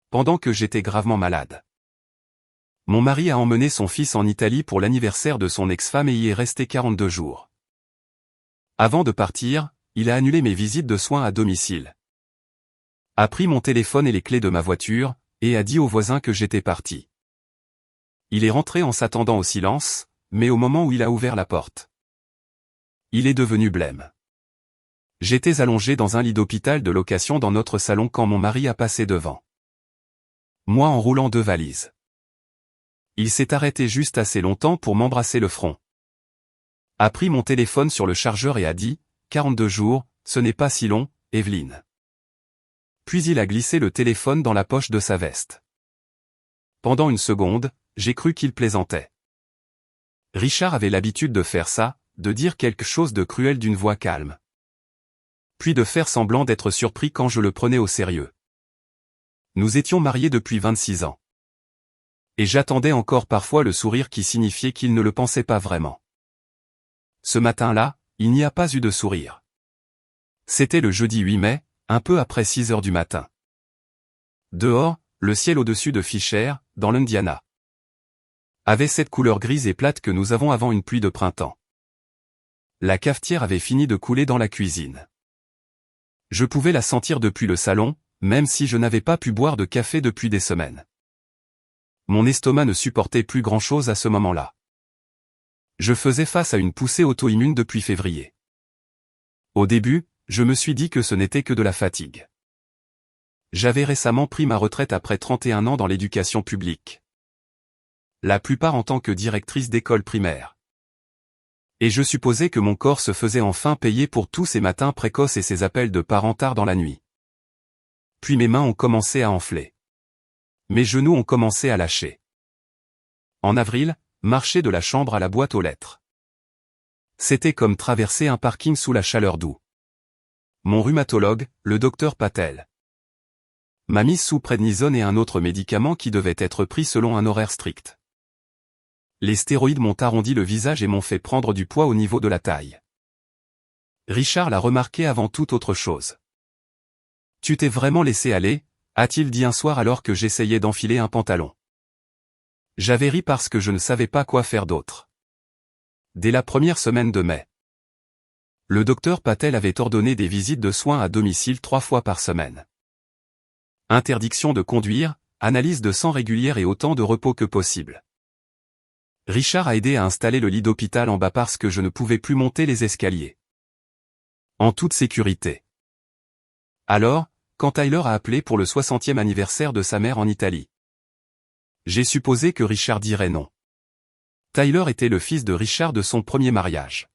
pendant que j'étais gravement malade. Mon mari a emmené son fils en Italie pour l'anniversaire de son ex-femme et y est resté 42 jours. Avant de partir, il a annulé mes visites de soins à domicile. A pris mon téléphone et les clés de ma voiture, et a dit aux voisins que j'étais parti. Il est rentré en s'attendant au silence, mais au moment où il a ouvert la porte, il est devenu blême. J'étais allongé dans un lit d'hôpital de location dans notre salon quand mon mari a passé devant moi en roulant 2 valises. Il s'est arrêté juste assez longtemps pour m'embrasser le front. A pris mon téléphone sur le chargeur et a dit « 42 jours, ce n'est pas si long, Evelyne ». Puis il a glissé le téléphone dans la poche de sa veste. Pendant une seconde, j'ai cru qu'il plaisantait. Richard avait l'habitude de faire ça, de dire quelque chose de cruel d'une voix calme. Puis de faire semblant d'être surpris quand je le prenais au sérieux. Nous étions mariés depuis 26 ans. Et j'attendais encore parfois le sourire qui signifiait qu'il ne le pensait pas vraiment. Ce matin-là, il n'y a pas eu de sourire. C'était le jeudi 8 mai, un peu après 6 heures du matin. Dehors, le ciel au-dessus de Fisher, dans l'Indiana, avait cette couleur grise et plate que nous avons avant une pluie de printemps. La cafetière avait fini de couler dans la cuisine. Je pouvais la sentir depuis le salon, même si je n'avais pas pu boire de café depuis des semaines. Mon estomac ne supportait plus grand-chose à ce moment-là. Je faisais face à une poussée auto-immune depuis février. Au début, je me suis dit que ce n'était que de la fatigue. J'avais récemment pris ma retraite après 31 ans dans l'éducation publique. La plupart en tant que directrice d'école primaire. Et je supposais que mon corps se faisait enfin payer pour tous ces matins précoces et ces appels de parents tard dans la nuit. Puis mes mains ont commencé à enfler. Mes genoux ont commencé à lâcher. En avril, marcher de la chambre à la boîte aux lettres. C'était comme traverser un parking sous la chaleur d'eau. Mon rhumatologue, le docteur Patel, m'a mise sous prednisone et un autre médicament qui devait être pris selon un horaire strict. Les stéroïdes m'ont arrondi le visage et m'ont fait prendre du poids au niveau de la taille. Richard l'a remarqué avant toute autre chose. « Tu t'es vraiment laissé aller ?» a-t-il dit un soir alors que j'essayais d'enfiler un pantalon. J'avais ri parce que je ne savais pas quoi faire d'autre. Dès la première semaine de mai, le docteur Patel avait ordonné des visites de soins à domicile 3 fois par semaine. Interdiction de conduire, analyse de sang régulière et autant de repos que possible. Richard a aidé à installer le lit d'hôpital en bas parce que je ne pouvais plus monter les escaliers. En toute sécurité. Alors, quand Tyler a appelé pour le 60e anniversaire de sa mère en Italie, j'ai supposé que Richard dirait non. Tyler était le fils de Richard de son premier mariage.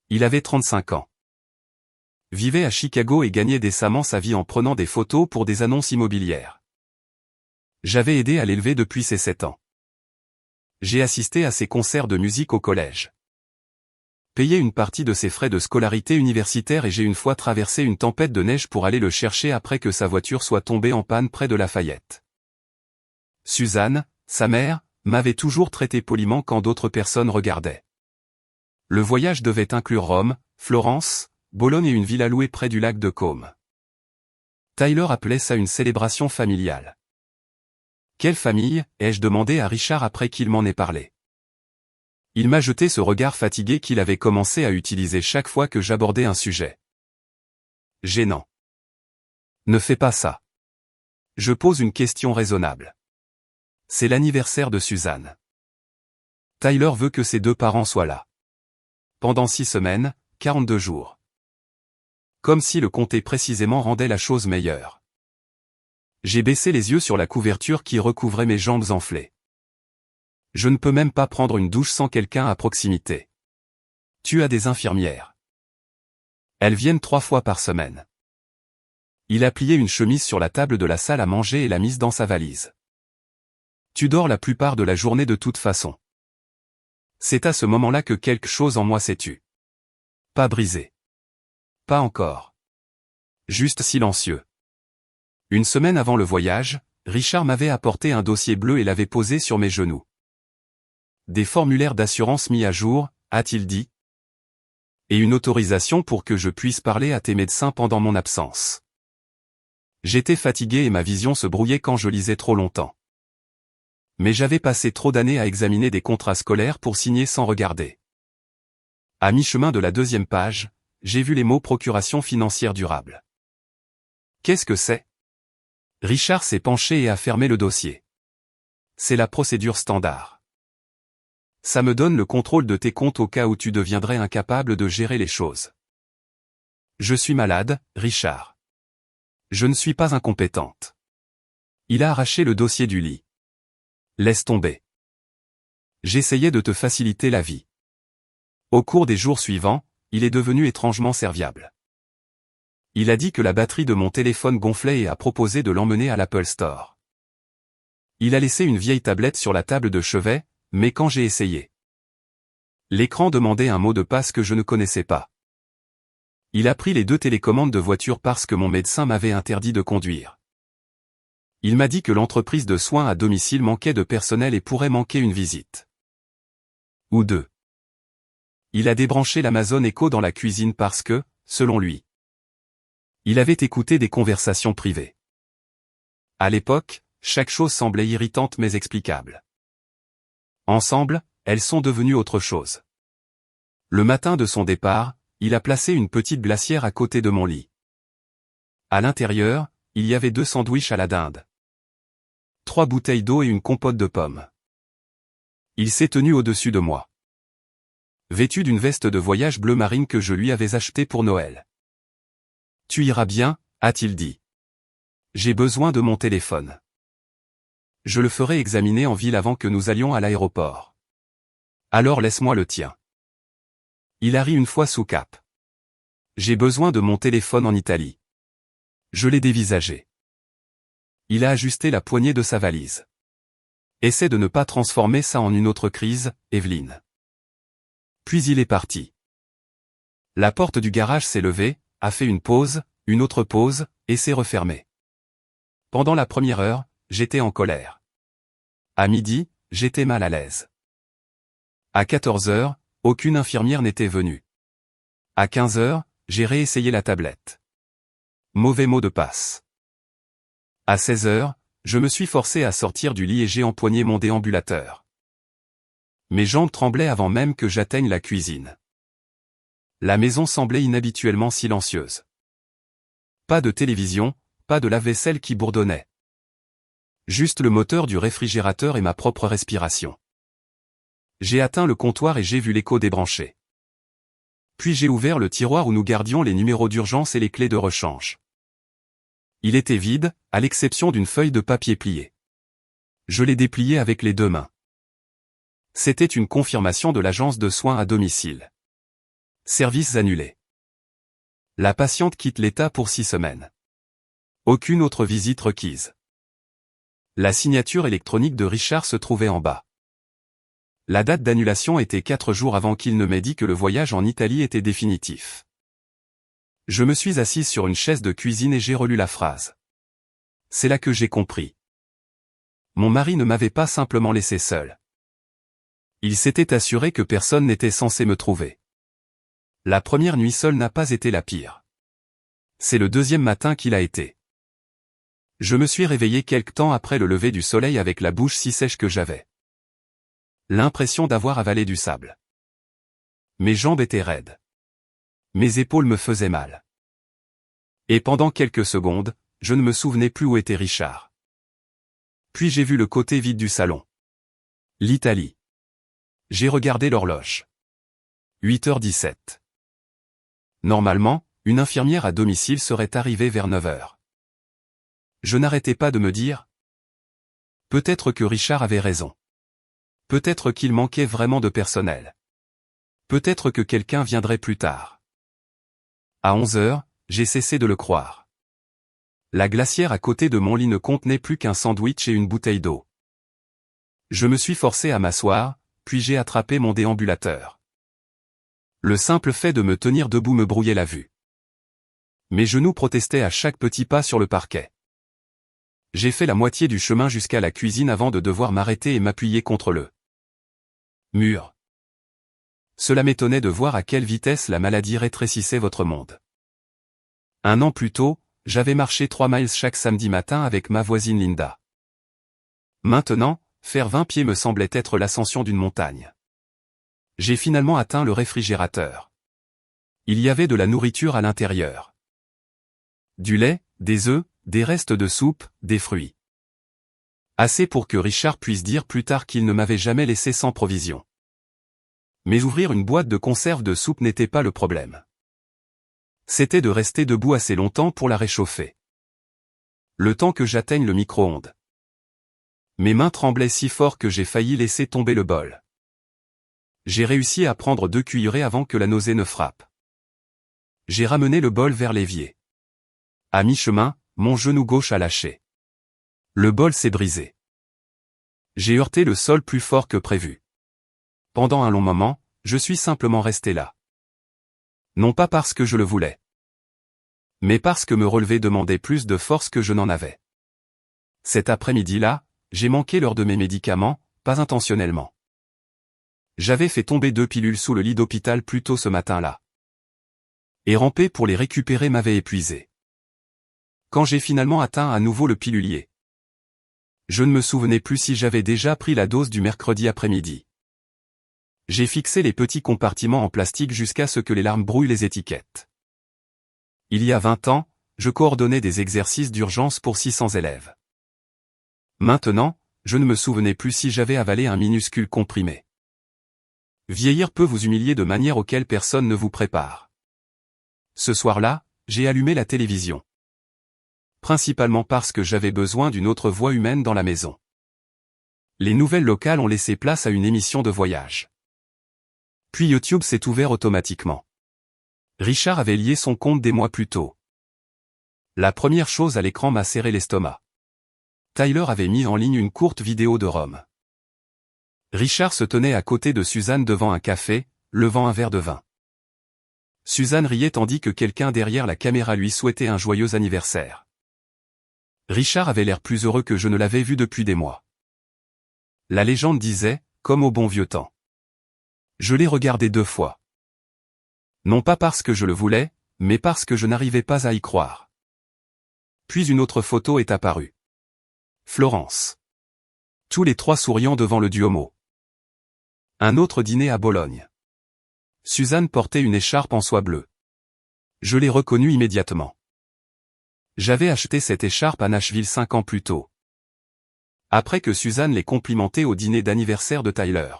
Il avait 35 ans. Vivait à Chicago et gagnait décemment sa vie en prenant des photos pour des annonces immobilières. J'avais aidé à l'élever depuis ses 7 ans. J'ai assisté à ses concerts de musique au collège. Payé une partie de ses frais de scolarité universitaire et j'ai une fois traversé une tempête de neige pour aller le chercher après que sa voiture soit tombée en panne près de Lafayette. Suzanne, sa mère, m'avait toujours traité poliment quand d'autres personnes regardaient. Le voyage devait inclure Rome, Florence, Bologne et une villa louée près du lac de Côme. Tyler appelait ça une célébration familiale. Quelle famille, ai-je demandé à Richard après qu'il m'en ait parlé. Il m'a jeté ce regard fatigué qu'il avait commencé à utiliser chaque fois que j'abordais un sujet gênant. Ne fais pas ça. Je pose une question raisonnable. C'est l'anniversaire de Suzanne. Tyler veut que ses 2 parents soient là. Pendant 6 semaines, 42 jours. Comme si le compter précisément rendait la chose meilleure. J'ai baissé les yeux sur la couverture qui recouvrait mes jambes enflées. Je ne peux même pas prendre une douche sans quelqu'un à proximité. Tu as des infirmières. Elles viennent 3 fois par semaine. Il a plié une chemise sur la table de la salle à manger et l'a mise dans sa valise. Tu dors la plupart de la journée de toute façon. C'est à ce moment-là que quelque chose en moi s'est tu. Pas brisé. Pas encore. Juste silencieux. Une semaine avant le voyage, Richard m'avait apporté un dossier bleu et l'avait posé sur mes genoux. Des formulaires d'assurance mis à jour, a-t-il dit. Et une autorisation pour que je puisse parler à tes médecins pendant mon absence. J'étais fatigué et ma vision se brouillait quand je lisais trop longtemps. Mais j'avais passé trop d'années à examiner des contrats scolaires pour signer sans regarder. À mi-chemin de la 2e page, j'ai vu les mots procuration financière durable. Qu'est-ce que c'est? Richard s'est penché et a fermé le dossier. C'est la procédure standard. Ça me donne le contrôle de tes comptes au cas où tu deviendrais incapable de gérer les choses. Je suis malade, Richard. Je ne suis pas incompétente. Il a arraché le dossier du lit. Laisse tomber. J'essayais de te faciliter la vie. Au cours des jours suivants, il est devenu étrangement serviable. Il a dit que la batterie de mon téléphone gonflait et a proposé de l'emmener à l'Apple Store. Il a laissé une vieille tablette sur la table de chevet, mais quand j'ai essayé, l'écran demandait un mot de passe que je ne connaissais pas. Il a pris les 2 télécommandes de voiture parce que mon médecin m'avait interdit de conduire. Il m'a dit que l'entreprise de soins à domicile manquait de personnel et pourrait manquer une visite. Ou 2. Il a débranché l'Amazon Echo dans la cuisine parce que, selon lui, il avait écouté des conversations privées. À l'époque, chaque chose semblait irritante mais explicable. Ensemble, elles sont devenues autre chose. Le matin de son départ, il a placé une petite glacière à côté de mon lit. À l'intérieur, il y avait 2 sandwichs à la dinde, 3 bouteilles d'eau et une compote de pommes. Il s'est tenu au-dessus de moi, vêtu d'une veste de voyage bleu marine que je lui avais achetée pour Noël. « Tu iras bien » a-t-il dit. « J'ai besoin de mon téléphone. Je le ferai examiner en ville avant que nous allions à l'aéroport. Alors laisse-moi le tien. » Il a ri une fois sous cap. « J'ai besoin de mon téléphone en Italie. » Je l'ai dévisagé. Il a ajusté la poignée de sa valise. « Essaie de ne pas transformer ça en une autre crise, Evelyne. » Puis il est parti. La porte du garage s'est levée, a fait une pause, une autre pause, et s'est refermée. Pendant la première heure, j'étais en colère. À midi, j'étais mal à l'aise. À 14 heures, aucune infirmière n'était venue. À 15 heures, j'ai réessayé la tablette. Mauvais mot de passe. À 16 heures, je me suis forcé à sortir du lit et j'ai empoigné mon déambulateur. Mes jambes tremblaient avant même que j'atteigne la cuisine. La maison semblait inhabituellement silencieuse. Pas de télévision, pas de lave-vaisselle qui bourdonnait. Juste le moteur du réfrigérateur et ma propre respiration. J'ai atteint le comptoir et j'ai vu l'écho débranché. Puis j'ai ouvert le tiroir où nous gardions les numéros d'urgence et les clés de rechange. Il était vide, à l'exception d'une feuille de papier pliée. Je l'ai déplié avec les 2 mains. C'était une confirmation de l'agence de soins à domicile. Services annulés. La patiente quitte l'État pour 6 semaines. Aucune autre visite requise. La signature électronique de Richard se trouvait en bas. La date d'annulation était 4 jours avant qu'il ne m'ait dit que le voyage en Italie était définitif. Je me suis assise sur une chaise de cuisine et j'ai relu la phrase. C'est là que j'ai compris. Mon mari ne m'avait pas simplement laissé seul. Il s'était assuré que personne n'était censé me trouver. La première nuit seule n'a pas été la pire. C'est le 2e matin qu'il a été. Je me suis réveillé quelque temps après le lever du soleil avec la bouche si sèche que j'avais l'impression d'avoir avalé du sable. Mes jambes étaient raides. Mes épaules me faisaient mal. Et pendant quelques secondes, je ne me souvenais plus où était Richard. Puis j'ai vu le côté vide du salon. L'Italie. J'ai regardé l'horloge. 8h17. Normalement, une infirmière à domicile serait arrivée vers 9h. Je n'arrêtais pas de me dire, peut-être que Richard avait raison. Peut-être qu'il manquait vraiment de personnel. Peut-être que quelqu'un viendrait plus tard. À 11h, j'ai cessé de le croire. La glacière à côté de mon lit ne contenait plus qu'un sandwich et une bouteille d'eau. Je me suis forcé à m'asseoir, puis j'ai attrapé mon déambulateur. Le simple fait de me tenir debout me brouillait la vue. Mes genoux protestaient à chaque petit pas sur le parquet. J'ai fait la moitié du chemin jusqu'à la cuisine avant de devoir m'arrêter et m'appuyer contre le mur. Cela m'étonnait de voir à quelle vitesse la maladie rétrécissait votre monde. 1 an plus tôt, j'avais marché 3 miles chaque samedi matin avec ma voisine Linda. Maintenant, faire 20 pieds me semblait être l'ascension d'une montagne. J'ai finalement atteint le réfrigérateur. Il y avait de la nourriture à l'intérieur. Du lait, des œufs, des restes de soupe, des fruits. Assez pour que Richard puisse dire plus tard qu'il ne m'avait jamais laissé sans provision. Mais ouvrir une boîte de conserve de soupe n'était pas le problème. C'était de rester debout assez longtemps pour la réchauffer. Le temps que j'atteigne le micro-ondes. Mes mains tremblaient si fort que j'ai failli laisser tomber le bol. J'ai réussi à prendre 2 cuillerées avant que la nausée ne frappe. J'ai ramené le bol vers l'évier. À mi-chemin, mon genou gauche a lâché. Le bol s'est brisé. J'ai heurté le sol plus fort que prévu. Pendant un long moment, je suis simplement resté là. Non pas parce que je le voulais, mais parce que me relever demandait plus de force que je n'en avais. Cet après-midi-là, j'ai manqué l'heure de mes médicaments, pas intentionnellement. J'avais fait tomber 2 pilules sous le lit d'hôpital plus tôt ce matin-là. Et ramper pour les récupérer m'avait épuisé. Quand j'ai finalement atteint à nouveau le pilulier, je ne me souvenais plus si j'avais déjà pris la dose du mercredi après-midi. J'ai fixé les petits compartiments en plastique jusqu'à ce que les larmes brouillent les étiquettes. Il y a 20 ans, je coordonnais des exercices d'urgence pour 600 élèves. Maintenant, je ne me souvenais plus si j'avais avalé un minuscule comprimé. Vieillir peut vous humilier de manière auquel personne ne vous prépare. Ce soir-là, j'ai allumé la télévision. Principalement parce que j'avais besoin d'une autre voix humaine dans la maison. Les nouvelles locales ont laissé place à une émission de voyage. Puis YouTube s'est ouvert automatiquement. Richard avait lié son compte des mois plus tôt. La première chose à l'écran m'a serré l'estomac. Tyler avait mis en ligne une courte vidéo de Rome. Richard se tenait à côté de Suzanne devant un café, levant un verre de vin. Suzanne riait tandis que quelqu'un derrière la caméra lui souhaitait un joyeux anniversaire. Richard avait l'air plus heureux que je ne l'avais vu depuis des mois. La légende disait, comme au bon vieux temps. Je l'ai regardé 2 fois. Non pas parce que je le voulais, mais parce que je n'arrivais pas à y croire. Puis une autre photo est apparue. Florence. Tous les 3 souriant devant le Duomo. Un autre dîner à Bologne. Suzanne portait une écharpe en soie bleue. Je l'ai reconnue immédiatement. J'avais acheté cette écharpe à Nashville 5 ans plus tôt. Après que Suzanne l'ait complimentée au dîner d'anniversaire de Tyler.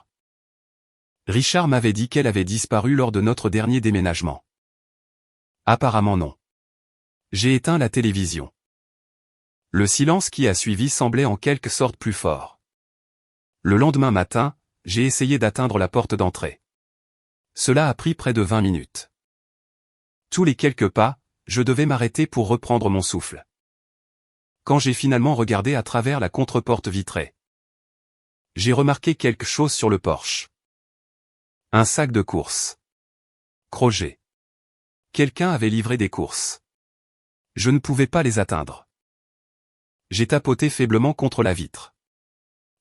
Richard m'avait dit qu'elle avait disparu lors de notre dernier déménagement. Apparemment non. J'ai éteint la télévision. Le silence qui a suivi semblait en quelque sorte plus fort. Le lendemain matin, j'ai essayé d'atteindre la porte d'entrée. Cela a pris près de 20 minutes. Tous les quelques pas, je devais m'arrêter pour reprendre mon souffle. Quand j'ai finalement regardé à travers la contreporte vitrée, j'ai remarqué quelque chose sur le porche. Un sac de courses. Crochet. Quelqu'un avait livré des courses. Je ne pouvais pas les atteindre. J'ai tapoté faiblement contre la vitre.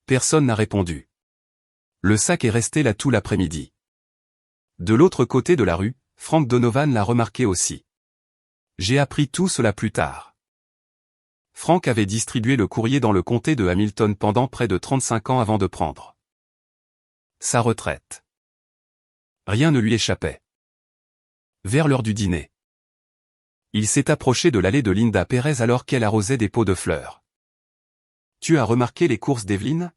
Personne n'a répondu. Le sac est resté là tout l'après-midi. De l'autre côté de la rue, Frank Donovan l'a remarqué aussi. J'ai appris tout cela plus tard. Frank avait distribué le courrier dans le comté de Hamilton pendant près de 35 ans avant de prendre sa retraite. Rien ne lui échappait. Vers l'heure du dîner, il s'est approché de l'allée de Linda Perez alors qu'elle arrosait des pots de fleurs. « Tu as remarqué les courses d'Evelyn ?»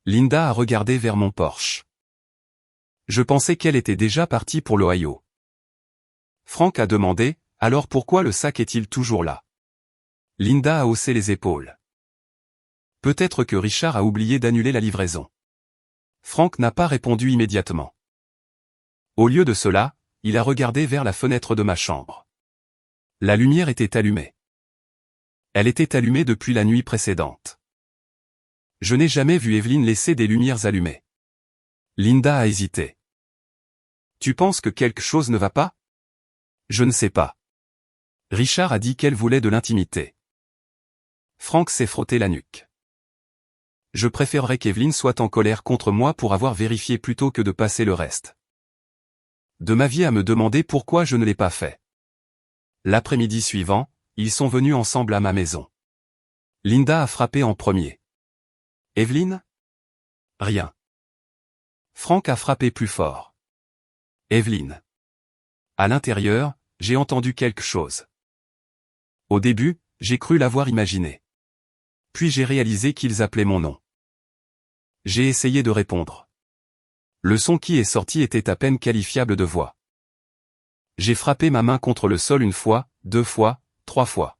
Linda a regardé vers mon porche. Je pensais qu'elle était déjà partie pour l'Ohio. Frank a demandé, « Alors pourquoi le sac est-il toujours là ?» Linda a haussé les épaules. Peut-être que Richard a oublié d'annuler la livraison. Frank n'a pas répondu immédiatement. Au lieu de cela, il a regardé vers la fenêtre de ma chambre. La lumière était allumée. Elle était allumée depuis la nuit précédente. Je n'ai jamais vu Evelyn laisser des lumières allumées. Linda a hésité. Tu penses que quelque chose ne va pas? Je ne sais pas. Richard a dit qu'elle voulait de l'intimité. Frank s'est frotté la nuque. Je préférerais qu'Evelyn soit en colère contre moi pour avoir vérifié plutôt que de passer le reste de ma vie à me demander pourquoi je ne l'ai pas fait. L'après-midi suivant, Ils sont venus ensemble à ma maison. Linda a frappé en premier. Evelyne? Rien. Frank a frappé plus fort. Evelyne. À l'intérieur, j'ai entendu quelque chose. Au début, j'ai cru l'avoir imaginé. Puis j'ai réalisé qu'ils appelaient mon nom. J'ai essayé de répondre. Le son qui est sorti était à peine qualifiable de voix. J'ai frappé ma main contre le sol une fois, 2 fois, 3 fois.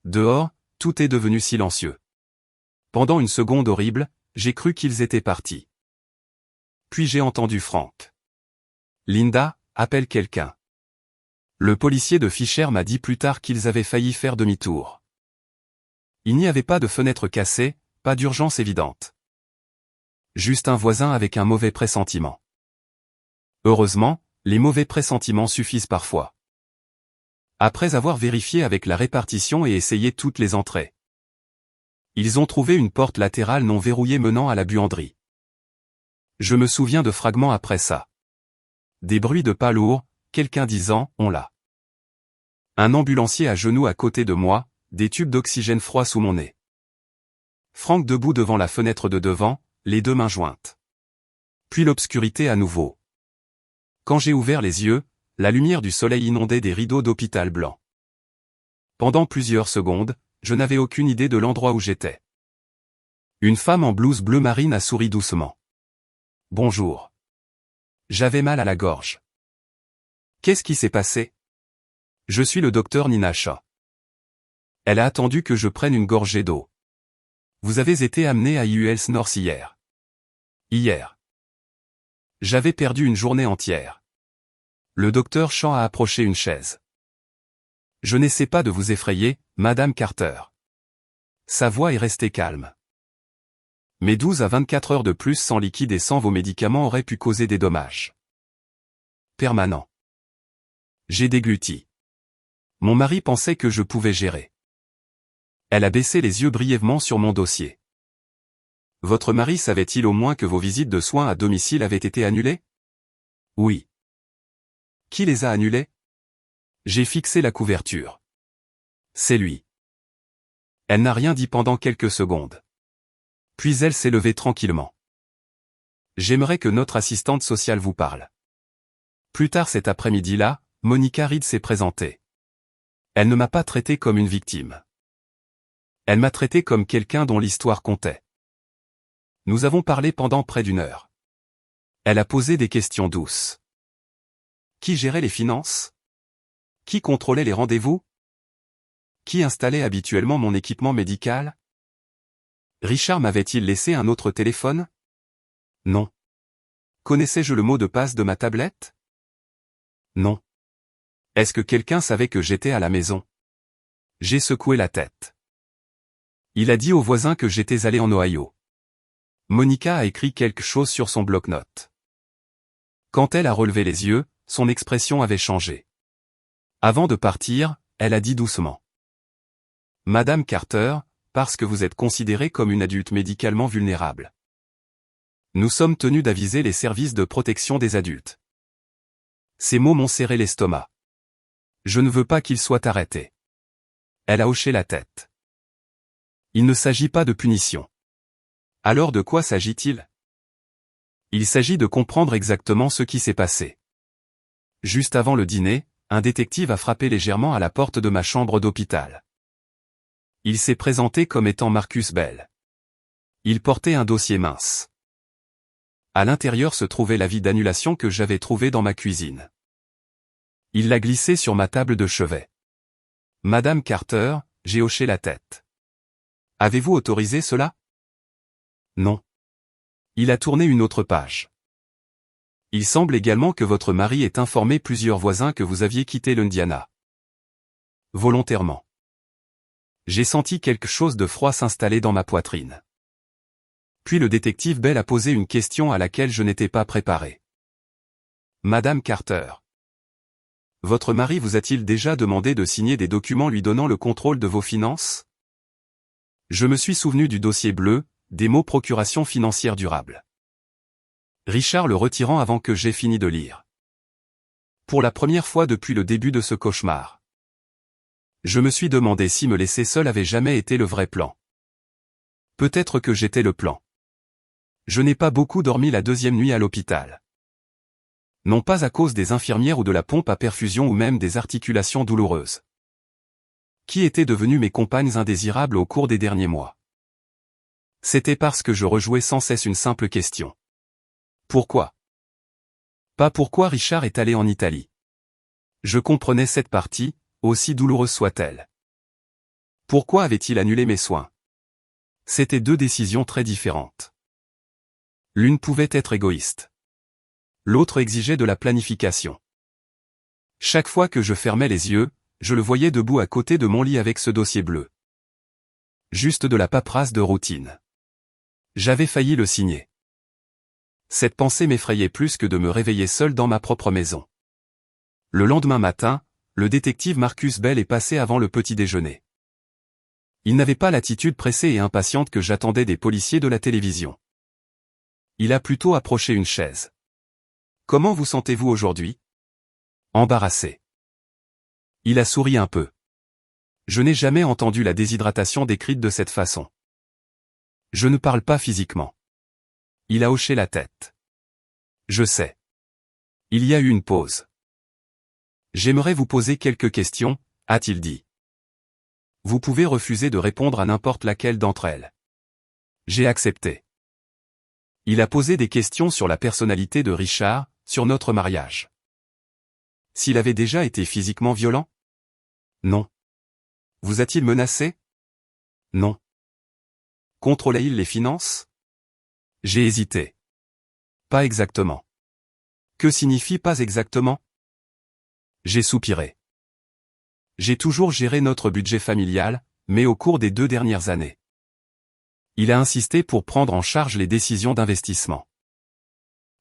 Dehors, tout est devenu silencieux. Pendant une seconde horrible, j'ai cru qu'ils étaient partis. Puis j'ai entendu Frank. Linda, appelle quelqu'un. Le policier de Fisher m'a dit plus tard qu'ils avaient failli faire demi-tour. Il n'y avait pas de fenêtre cassée, pas d'urgence évidente. Juste un voisin avec un mauvais pressentiment. Heureusement, les mauvais pressentiments suffisent parfois. Après avoir vérifié avec la répartition et essayé toutes les entrées, ils ont trouvé une porte latérale non verrouillée menant à la buanderie. Je me souviens de fragments après ça. Des bruits de pas lourds, quelqu'un disant « on l'a ». Un ambulancier à genoux à côté de moi, des tubes d'oxygène froid sous mon nez. Frank debout devant la fenêtre de devant, les 2 mains jointes. Puis l'obscurité à nouveau. Quand j'ai ouvert les yeux, la lumière du soleil inondait des rideaux d'hôpital blanc. Pendant plusieurs secondes, je n'avais aucune idée de l'endroit où j'étais. Une femme en blouse bleu marine a souri doucement. « Bonjour. » J'avais mal à la gorge. « Qu'est-ce qui s'est passé ? » « Je suis le docteur Nina Shaw. » Elle a attendu que je prenne une gorgée d'eau. « Vous avez été amené à ULS North hier. » « Hier. » J'avais perdu une journée entière. Le docteur Shaw a approché une chaise. « Je n'essaie pas de vous effrayer, Madame Carter. » Sa voix est restée calme. « Mais 12 à 24 heures de plus sans liquide et sans vos médicaments auraient pu causer des dommages permanents. » J'ai dégluti. Mon mari pensait que je pouvais gérer. Elle a baissé les yeux brièvement sur mon dossier. « Votre mari savait-il au moins que vos visites de soins à domicile avaient été annulées ? » « Oui. » « Qui les a annulées ? » J'ai fixé la couverture. « C'est lui. » Elle n'a rien dit pendant quelques secondes. Puis elle s'est levée tranquillement. « J'aimerais que notre assistante sociale vous parle. » Plus tard cet après-midi-là, Monica Reed s'est présentée. Elle ne m'a pas traité comme une victime. Elle m'a traité comme quelqu'un dont l'histoire comptait. Nous avons parlé pendant près d'1 heure. Elle a posé des questions douces. Qui gérait les finances ? Qui contrôlait les rendez-vous ? Qui installait habituellement mon équipement médical ? Richard m'avait-il laissé un autre téléphone ? Non. Connaissais-je le mot de passe de ma tablette ? Non. Est-ce que quelqu'un savait que j'étais à la maison ? J'ai secoué la tête. Il a dit aux voisins que j'étais allé en Ohio. Monica a écrit quelque chose sur son bloc-notes. Quand elle a relevé les yeux, son expression avait changé. Avant de partir, elle a dit doucement. « Madame Carter, parce que vous êtes considérée comme une adulte médicalement vulnérable. Nous sommes tenus d'aviser les services de protection des adultes. » Ces mots m'ont serré l'estomac. Je ne veux pas qu'il soit arrêté. Elle a hoché la tête. Il ne s'agit pas de punition. Alors de quoi s'agit-il ? Il s'agit de comprendre exactement ce qui s'est passé. Juste avant le dîner, un détective a frappé légèrement à la porte de ma chambre d'hôpital. Il s'est présenté comme étant Marcus Bell. Il portait un dossier mince. À l'intérieur se trouvait l'avis d'annulation que j'avais trouvé dans ma cuisine. Il l'a glissé sur ma table de chevet. « Madame Carter », j'ai hoché la tête. « Avez-vous autorisé cela ? » Non. Il a tourné une autre page. Il semble également que votre mari ait informé plusieurs voisins que vous aviez quitté l'Indiana. Volontairement. J'ai senti quelque chose de froid s'installer dans ma poitrine. Puis le détective Bell a posé une question à laquelle je n'étais pas préparé. Madame Carter. Votre mari vous a-t-il déjà demandé de signer des documents lui donnant le contrôle de vos finances ? Je me suis souvenu du dossier bleu, des mots procuration financière durable. Richard le retirant avant que j'aie fini de lire. Pour la première fois depuis le début de ce cauchemar. Je me suis demandé si me laisser seul avait jamais été le vrai plan. Peut-être que j'étais le plan. Je n'ai pas beaucoup dormi la deuxième nuit à l'hôpital. Non pas à cause des infirmières ou de la pompe à perfusion ou même des articulations douloureuses. Qui étaient devenues mes compagnes indésirables au cours des derniers mois? C'était parce que je rejouais sans cesse une simple question. Pourquoi? Pas pourquoi Richard est allé en Italie. Je comprenais cette partie, aussi douloureuse soit-elle. Pourquoi avait-il annulé mes soins? C'étaient deux décisions très différentes. L'une pouvait être égoïste. L'autre exigeait de la planification. Chaque fois que je fermais les yeux, je le voyais debout à côté de mon lit avec ce dossier bleu. Juste de la paperasse de routine. J'avais failli le signer. Cette pensée m'effrayait plus que de me réveiller seul dans ma propre maison. Le lendemain matin, le détective Marcus Bell est passé avant le petit déjeuner. Il n'avait pas l'attitude pressée et impatiente que j'attendais des policiers de la télévision. Il a plutôt approché une chaise. « Comment vous sentez-vous aujourd'hui » Embarrassé. Il a souri un peu. Je n'ai jamais entendu la déshydratation décrite de cette façon. Je ne parle pas physiquement. Il a hoché la tête. Je sais. Il y a eu une pause. J'aimerais vous poser quelques questions, a-t-il dit. Vous pouvez refuser de répondre à n'importe laquelle d'entre elles. J'ai accepté. Il a posé des questions sur la personnalité de Richard, sur notre mariage. S'il avait déjà été physiquement violent? Non. Vous a-t-il menacé? Non. Contrôlait-il les finances? J'ai hésité. Pas exactement. Que signifie pas exactement? J'ai soupiré. J'ai toujours géré notre budget familial, mais au cours des 2 dernières années. Il a insisté pour prendre en charge les décisions d'investissement.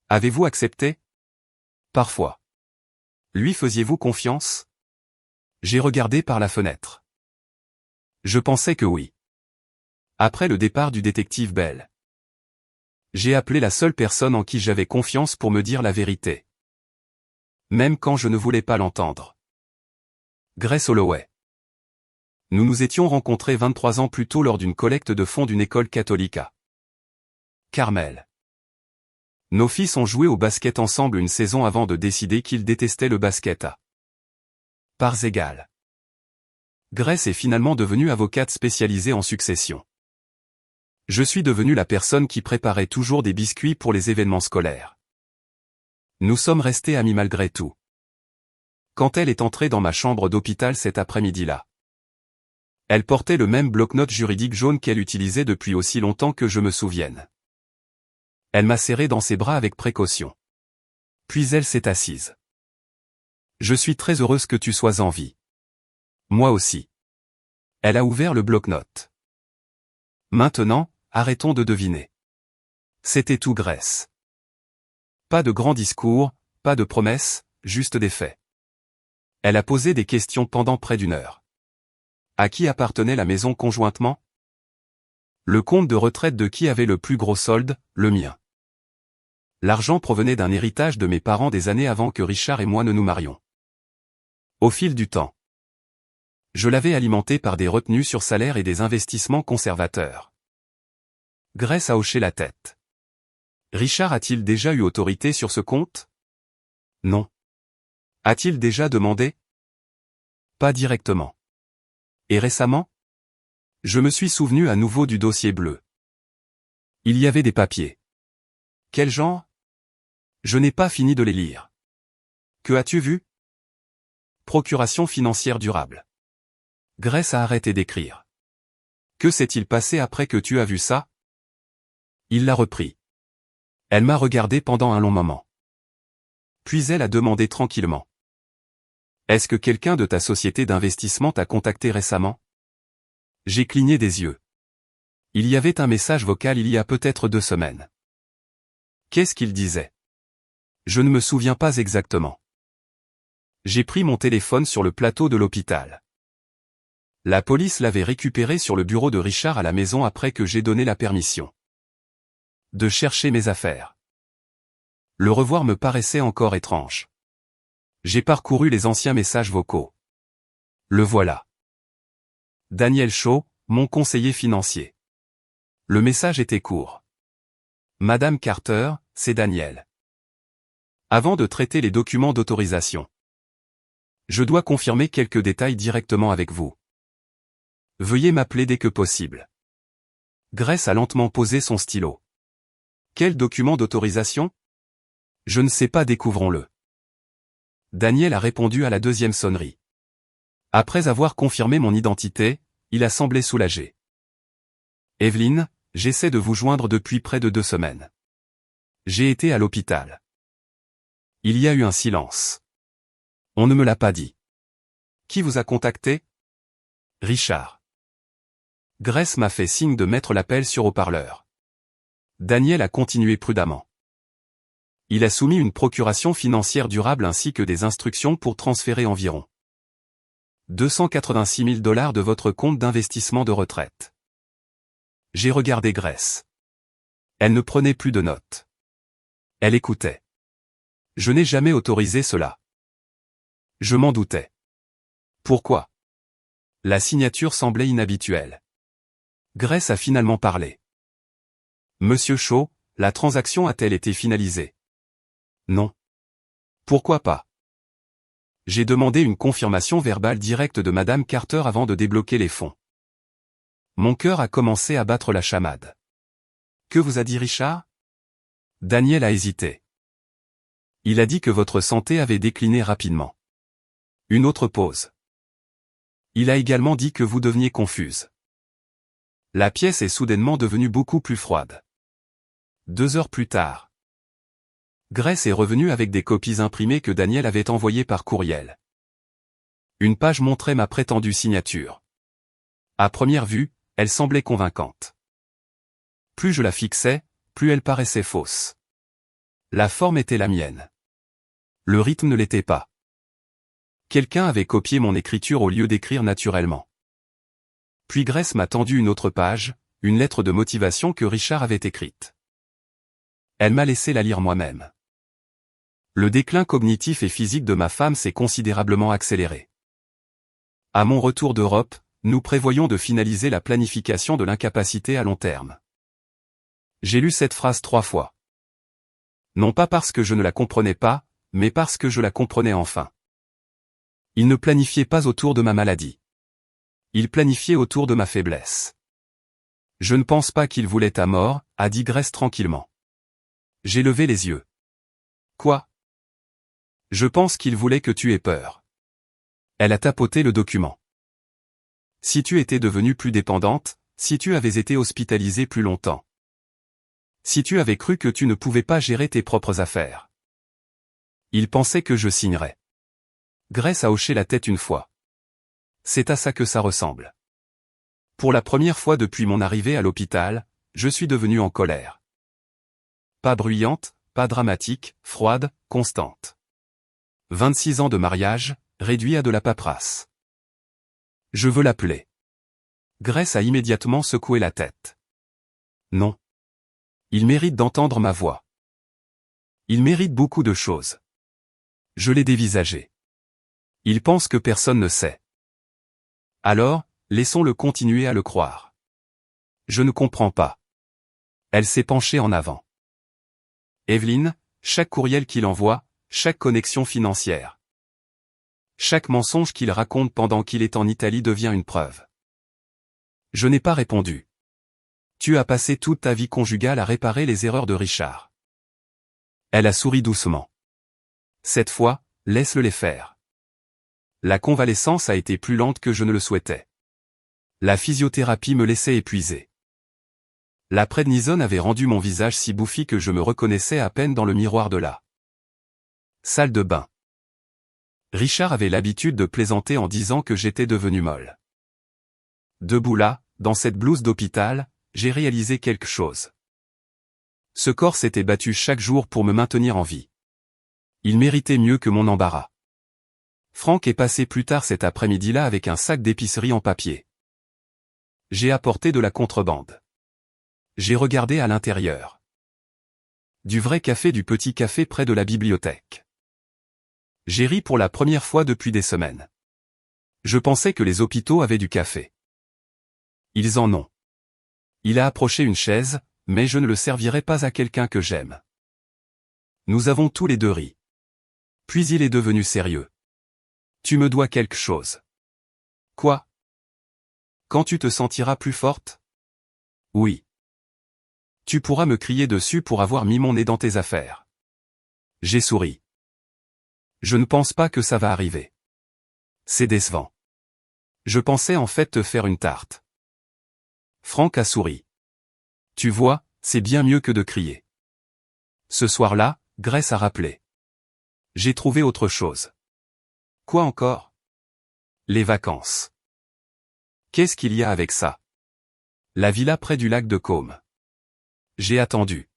Avez-vous accepté? Parfois. Lui faisiez-vous confiance? J'ai regardé par la fenêtre. Je pensais que oui. Après le départ du détective Bell. J'ai appelé la seule personne en qui j'avais confiance pour me dire la vérité. Même quand je ne voulais pas l'entendre. Grace Holloway. Nous nous étions rencontrés 23 ans plus tôt lors d'une collecte de fonds d'une école catholique à Carmel. Nos fils ont joué au basket ensemble une saison avant de décider qu'ils détestaient le basket à parts égales. Grace est finalement devenue avocate spécialisée en succession. Je suis devenu la personne qui préparait toujours des biscuits pour les événements scolaires. Nous sommes restés amis malgré tout. Quand elle est entrée dans ma chambre d'hôpital cet après-midi-là, elle portait le même bloc-notes juridique jaune qu'elle utilisait depuis aussi longtemps que je me souvienne. Elle m'a serré dans ses bras avec précaution. Puis elle s'est assise. Je suis très heureuse que tu sois en vie. Moi aussi. Elle a ouvert le bloc-notes. Maintenant, arrêtons de deviner. C'était tout Grace. Pas de grands discours, pas de promesses, juste des faits. Elle a posé des questions pendant près d'1 heure. À qui appartenait la maison conjointement? Le compte de retraite de qui avait le plus gros solde? Le mien. L'argent provenait d'un héritage de mes parents des années avant que Richard et moi ne nous marions. Au fil du temps, je l'avais alimenté par des retenues sur salaire et des investissements conservateurs. Grace a hoché la tête. Richard a-t-il déjà eu autorité sur ce compte? Non. A-t-il déjà demandé? Pas directement. Et récemment? Je me suis souvenu à nouveau du dossier bleu. Il y avait des papiers. Quel genre? Je n'ai pas fini de les lire. Que as-tu vu? Procuration financière durable. Grace a arrêté d'écrire. Que s'est-il passé après que tu as vu ça? Il l'a repris. Elle m'a regardé pendant un long moment. Puis elle a demandé tranquillement. Est-ce que quelqu'un de ta société d'investissement t'a contacté récemment? J'ai cligné des yeux. Il y avait un message vocal il y a peut-être 2 semaines. Qu'est-ce qu'il disait? Je ne me souviens pas exactement. J'ai pris mon téléphone sur le plateau de l'hôpital. La police l'avait récupéré sur le bureau de Richard à la maison après que j'ai donné la permission de chercher mes affaires. Le revoir me paraissait encore étrange. J'ai parcouru les anciens messages vocaux. Le voilà. Daniel Shaw, mon conseiller financier. Le message était court. Madame Carter, c'est Daniel. Avant de traiter les documents d'autorisation, je dois confirmer quelques détails directement avec vous. Veuillez m'appeler dès que possible. Grace a lentement posé son stylo. Quel document d'autorisation? Je ne sais pas, découvrons-le. Daniel a répondu à la deuxième sonnerie. Après avoir confirmé mon identité, il a semblé soulagé. Evelyn, j'essaie de vous joindre depuis près de 2 semaines. J'ai été à l'hôpital. Il y a eu un silence. On ne me l'a pas dit. Qui vous a contacté? Richard. Grace m'a fait signe de mettre l'appel sur haut-parleur. Daniel a continué prudemment. Il a soumis une procuration financière durable ainsi que des instructions pour transférer environ 286 000 $ de votre compte d'investissement de retraite. J'ai regardé Grace. Elle ne prenait plus de notes. Elle écoutait. Je n'ai jamais autorisé cela. Je m'en doutais. Pourquoi? La signature semblait inhabituelle. Grace a finalement parlé. Monsieur Shaw, la transaction a-t-elle été finalisée? Non. Pourquoi pas? J'ai demandé une confirmation verbale directe de Madame Carter avant de débloquer les fonds. Mon cœur a commencé à battre la chamade. Que vous a dit Richard? Daniel a hésité. Il a dit que votre santé avait décliné rapidement. Une autre pause. Il a également dit que vous deveniez confuse. La pièce est soudainement devenue beaucoup plus froide. 2 heures plus tard. Grace est revenue avec des copies imprimées que Daniel avait envoyées par courriel. Une page montrait ma prétendue signature. À première vue, elle semblait convaincante. Plus je la fixais, plus elle paraissait fausse. La forme était la mienne. Le rythme ne l'était pas. Quelqu'un avait copié mon écriture au lieu d'écrire naturellement. Puis Grace m'a tendu une autre page, une lettre de motivation que Richard avait écrite. Elle m'a laissé la lire moi-même. Le déclin cognitif et physique de ma femme s'est considérablement accéléré. À mon retour d'Europe, nous prévoyons de finaliser la planification de l'incapacité à long terme. J'ai lu cette phrase 3 fois. Non pas parce que je ne la comprenais pas, mais parce que je la comprenais enfin. Il ne planifiait pas autour de ma maladie. Il planifiait autour de ma faiblesse. Je ne pense pas qu'il voulait ta mort, a dit Grace tranquillement. J'ai levé les yeux. Quoi? Je pense qu'il voulait que tu aies peur. Elle a tapoté le document. Si tu étais devenue plus dépendante, si tu avais été hospitalisée plus longtemps. Si tu avais cru que tu ne pouvais pas gérer tes propres affaires. Il pensait que je signerais. Grace a hoché la tête une fois. C'est à ça que ça ressemble. Pour la première fois depuis mon arrivée à l'hôpital, je suis devenue en colère. Pas bruyante, pas dramatique, froide, constante. 26 ans de mariage, réduit à de la paperasse. Je veux l'appeler. Grace a immédiatement secoué la tête. Non. Il mérite d'entendre ma voix. Il mérite beaucoup de choses. Je l'ai dévisagé. Il pense que personne ne sait. Alors, laissons-le continuer à le croire. Je ne comprends pas. Elle s'est penchée en avant. Evelyn, chaque courriel qu'il envoie, chaque connexion financière. Chaque mensonge qu'il raconte pendant qu'il est en Italie devient une preuve. Je n'ai pas répondu. Tu as passé toute ta vie conjugale à réparer les erreurs de Richard. Elle a souri doucement. Cette fois, laisse-le les faire. La convalescence a été plus lente que je ne le souhaitais. La physiothérapie me laissait épuisé. La prednisone avait rendu mon visage si bouffi que je me reconnaissais à peine dans le miroir de la salle de bain. Richard avait l'habitude de plaisanter en disant que j'étais devenue molle. Debout là, dans cette blouse d'hôpital, j'ai réalisé quelque chose. Ce corps s'était battu chaque jour pour me maintenir en vie. Il méritait mieux que mon embarras. Franck est passé plus tard cet après-midi-là avec un sac d'épicerie en papier. J'ai apporté de la contrebande. J'ai regardé à l'intérieur. Du vrai café, du petit café près de la bibliothèque. J'ai ri pour la première fois depuis des semaines. Je pensais que les hôpitaux avaient du café. Ils en ont. Il a approché une chaise, mais je ne le servirai pas à quelqu'un que j'aime. Nous avons tous les deux ri. Puis il est devenu sérieux. Tu me dois quelque chose. Quoi? Quand tu te sentiras plus forte? Oui. Tu pourras me crier dessus pour avoir mis mon nez dans tes affaires. J'ai souri. Je ne pense pas que ça va arriver. C'est décevant. Je pensais en fait te faire une tarte. Franck a souri. Tu vois, c'est bien mieux que de crier. Ce soir-là, Grace a rappelé. J'ai trouvé autre chose. Quoi encore? Les vacances. Qu'est-ce qu'il y a avec ça? La villa près du lac de Caume. J'ai attendu.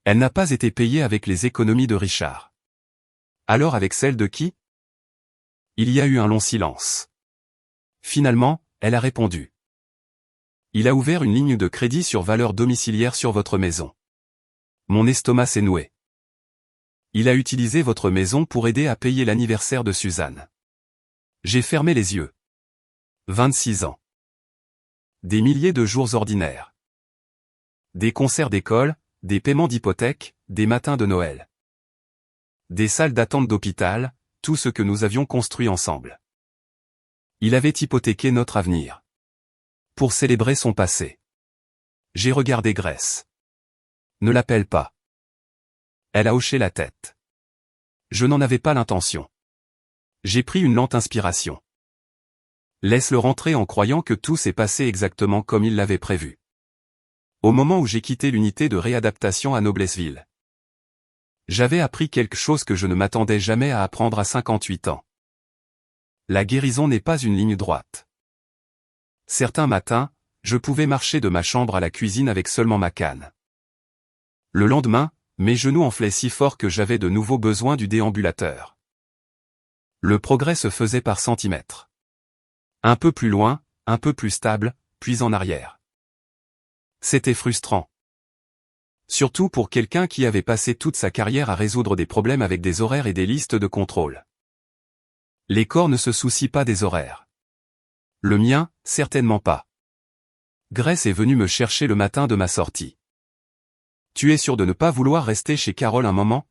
Elle n'a pas été payée avec les économies de Richard. Alors avec celle de qui? Il y a eu un long silence. Finalement, elle a répondu. Il a ouvert une ligne de crédit sur valeur domiciliaire sur votre maison. Mon estomac s'est noué. Il a utilisé votre maison pour aider à payer l'anniversaire de Suzanne. J'ai fermé les yeux. 26 ans. Des milliers de jours ordinaires. Des concerts d'école, des paiements d'hypothèque, des matins de Noël. Des salles d'attente d'hôpital, tout ce que nous avions construit ensemble. Il avait hypothéqué notre avenir. Pour célébrer son passé. J'ai regardé Grace. Ne l'appelle pas. Elle a hoché la tête. Je n'en avais pas l'intention. J'ai pris une lente inspiration. Laisse-le rentrer en croyant que tout s'est passé exactement comme il l'avait prévu. Au moment où j'ai quitté l'unité de réadaptation à Noblessville. J'avais appris quelque chose que je ne m'attendais jamais à apprendre à 58 ans. La guérison n'est pas une ligne droite. Certains matins, je pouvais marcher de ma chambre à la cuisine avec seulement ma canne. Le lendemain, mes genoux enflaient si fort que j'avais de nouveau besoin du déambulateur. Le progrès se faisait par centimètres. Un peu plus loin, un peu plus stable, puis en arrière. C'était frustrant. Surtout pour quelqu'un qui avait passé toute sa carrière à résoudre des problèmes avec des horaires et des listes de contrôle. Les corps ne se soucient pas des horaires. Le mien, certainement pas. Grace est venue me chercher le matin de ma sortie. Tu es sûr de ne pas vouloir rester chez Carole un moment?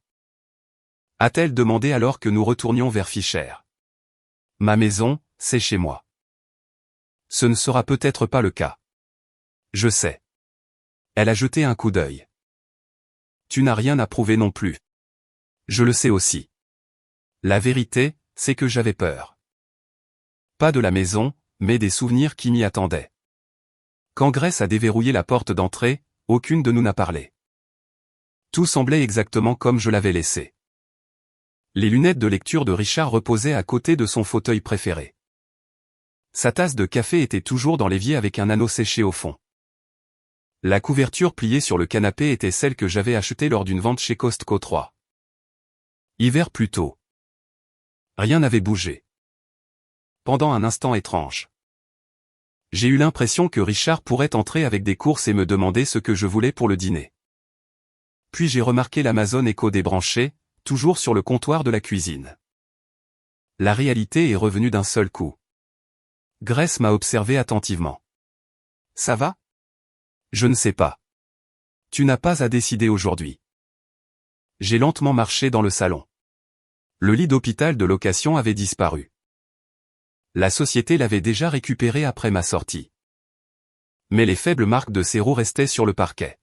A-t-elle demandé alors que nous retournions vers Fisher. Ma maison, c'est chez moi. Ce ne sera peut-être pas le cas. Je sais. Elle a jeté un coup d'œil. Tu n'as rien à prouver non plus. Je le sais aussi. La vérité, c'est que j'avais peur. Pas de la maison, mais des souvenirs qui m'y attendaient. Quand Grace a déverrouillé la porte d'entrée, aucune de nous n'a parlé. Tout semblait exactement comme je l'avais laissé. Les lunettes de lecture de Richard reposaient à côté de son fauteuil préféré. Sa tasse de café était toujours dans l'évier avec un anneau séché au fond. La couverture pliée sur le canapé était celle que j'avais achetée lors d'une vente chez Costco 3. Hiver plus tôt. Rien n'avait bougé. Pendant un instant étrange. J'ai eu l'impression que Richard pourrait entrer avec des courses et me demander ce que je voulais pour le dîner. Puis j'ai remarqué l'Amazon Echo débranché, toujours sur le comptoir de la cuisine. La réalité est revenue d'un seul coup. Grace m'a observé attentivement. Ça va? Je ne sais pas. Tu n'as pas à décider aujourd'hui. J'ai lentement marché dans le salon. Le lit d'hôpital de location avait disparu. La société l'avait déjà récupéré après ma sortie. Mais les faibles marques de ses roues restaient sur le parquet.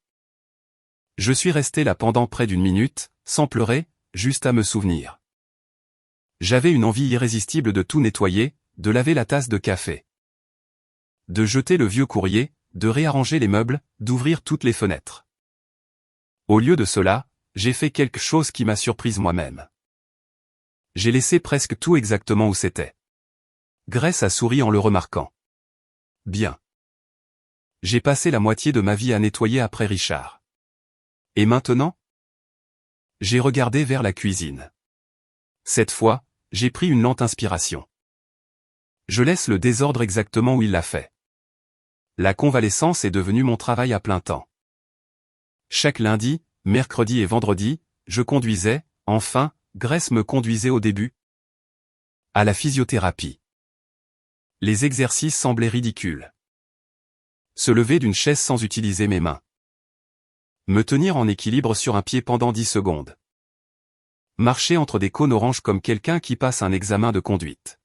Je suis resté là pendant près d'une minute, sans pleurer, juste à me souvenir. J'avais une envie irrésistible de tout nettoyer, de laver la tasse de café. De jeter le vieux courrier, de réarranger les meubles, d'ouvrir toutes les fenêtres. Au lieu de cela, j'ai fait quelque chose qui m'a surprise moi-même. J'ai laissé presque tout exactement où c'était. Grace a souri en le remarquant. Bien. J'ai passé la moitié de ma vie à nettoyer après Richard. Et maintenant? J'ai regardé vers la cuisine. Cette fois, j'ai pris une lente inspiration. Je laisse le désordre exactement où il l'a fait. La convalescence est devenue mon travail à plein temps. Chaque lundi, mercredi et vendredi, je conduisais, enfin, Grace me conduisait au début. À la physiothérapie. Les exercices semblaient ridicules. Se lever d'une chaise sans utiliser mes mains. Me tenir en équilibre sur un pied pendant 10 secondes. Marcher entre des cônes oranges comme quelqu'un qui passe un examen de conduite.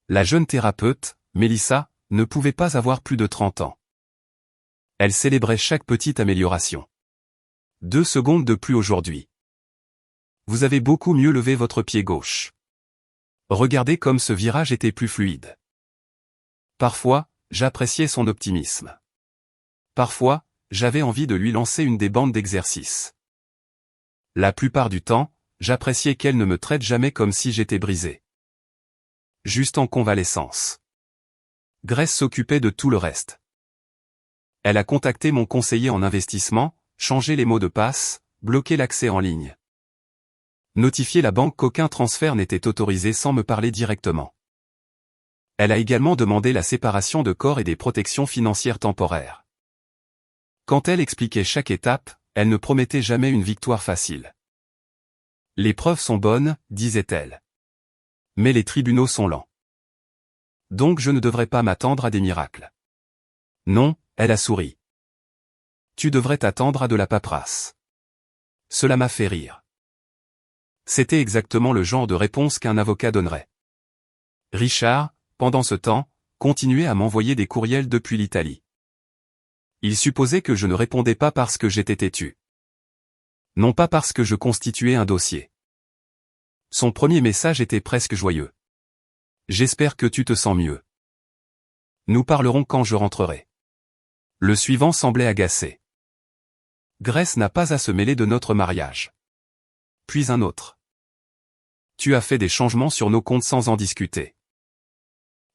La jeune thérapeute, Mélissa, ne pouvait pas avoir plus de 30 ans. Elle célébrait chaque petite amélioration. 2 secondes de plus aujourd'hui. Vous avez beaucoup mieux levé votre pied gauche. Regardez comme ce virage était plus fluide. Parfois, j'appréciais son optimisme. Parfois, j'avais envie de lui lancer une des bandes d'exercice. La plupart du temps, j'appréciais qu'elle ne me traite jamais comme si j'étais brisé. Juste en convalescence. Grace s'occupait de tout le reste. Elle a contacté mon conseiller en investissement, changé les mots de passe, bloqué l'accès en ligne. Notifié la banque qu'aucun transfert n'était autorisé sans me parler directement. Elle a également demandé la séparation de corps et des protections financières temporaires. Quand elle expliquait chaque étape, elle ne promettait jamais une victoire facile. Les preuves sont bonnes, disait-elle. Mais les tribunaux sont lents. Donc je ne devrais pas m'attendre à des miracles. Non, elle a souri. Tu devrais t'attendre à de la paperasse. Cela m'a fait rire. C'était exactement le genre de réponse qu'un avocat donnerait. Richard, pendant ce temps, continuait à m'envoyer des courriels depuis l'Italie. Il supposait que je ne répondais pas parce que j'étais têtu. Non pas parce que je constituais un dossier. Son premier message était presque joyeux. J'espère que tu te sens mieux. Nous parlerons quand je rentrerai. Le suivant semblait agacé. Grace n'a pas à se mêler de notre mariage. Puis un autre. Tu as fait des changements sur nos comptes sans en discuter.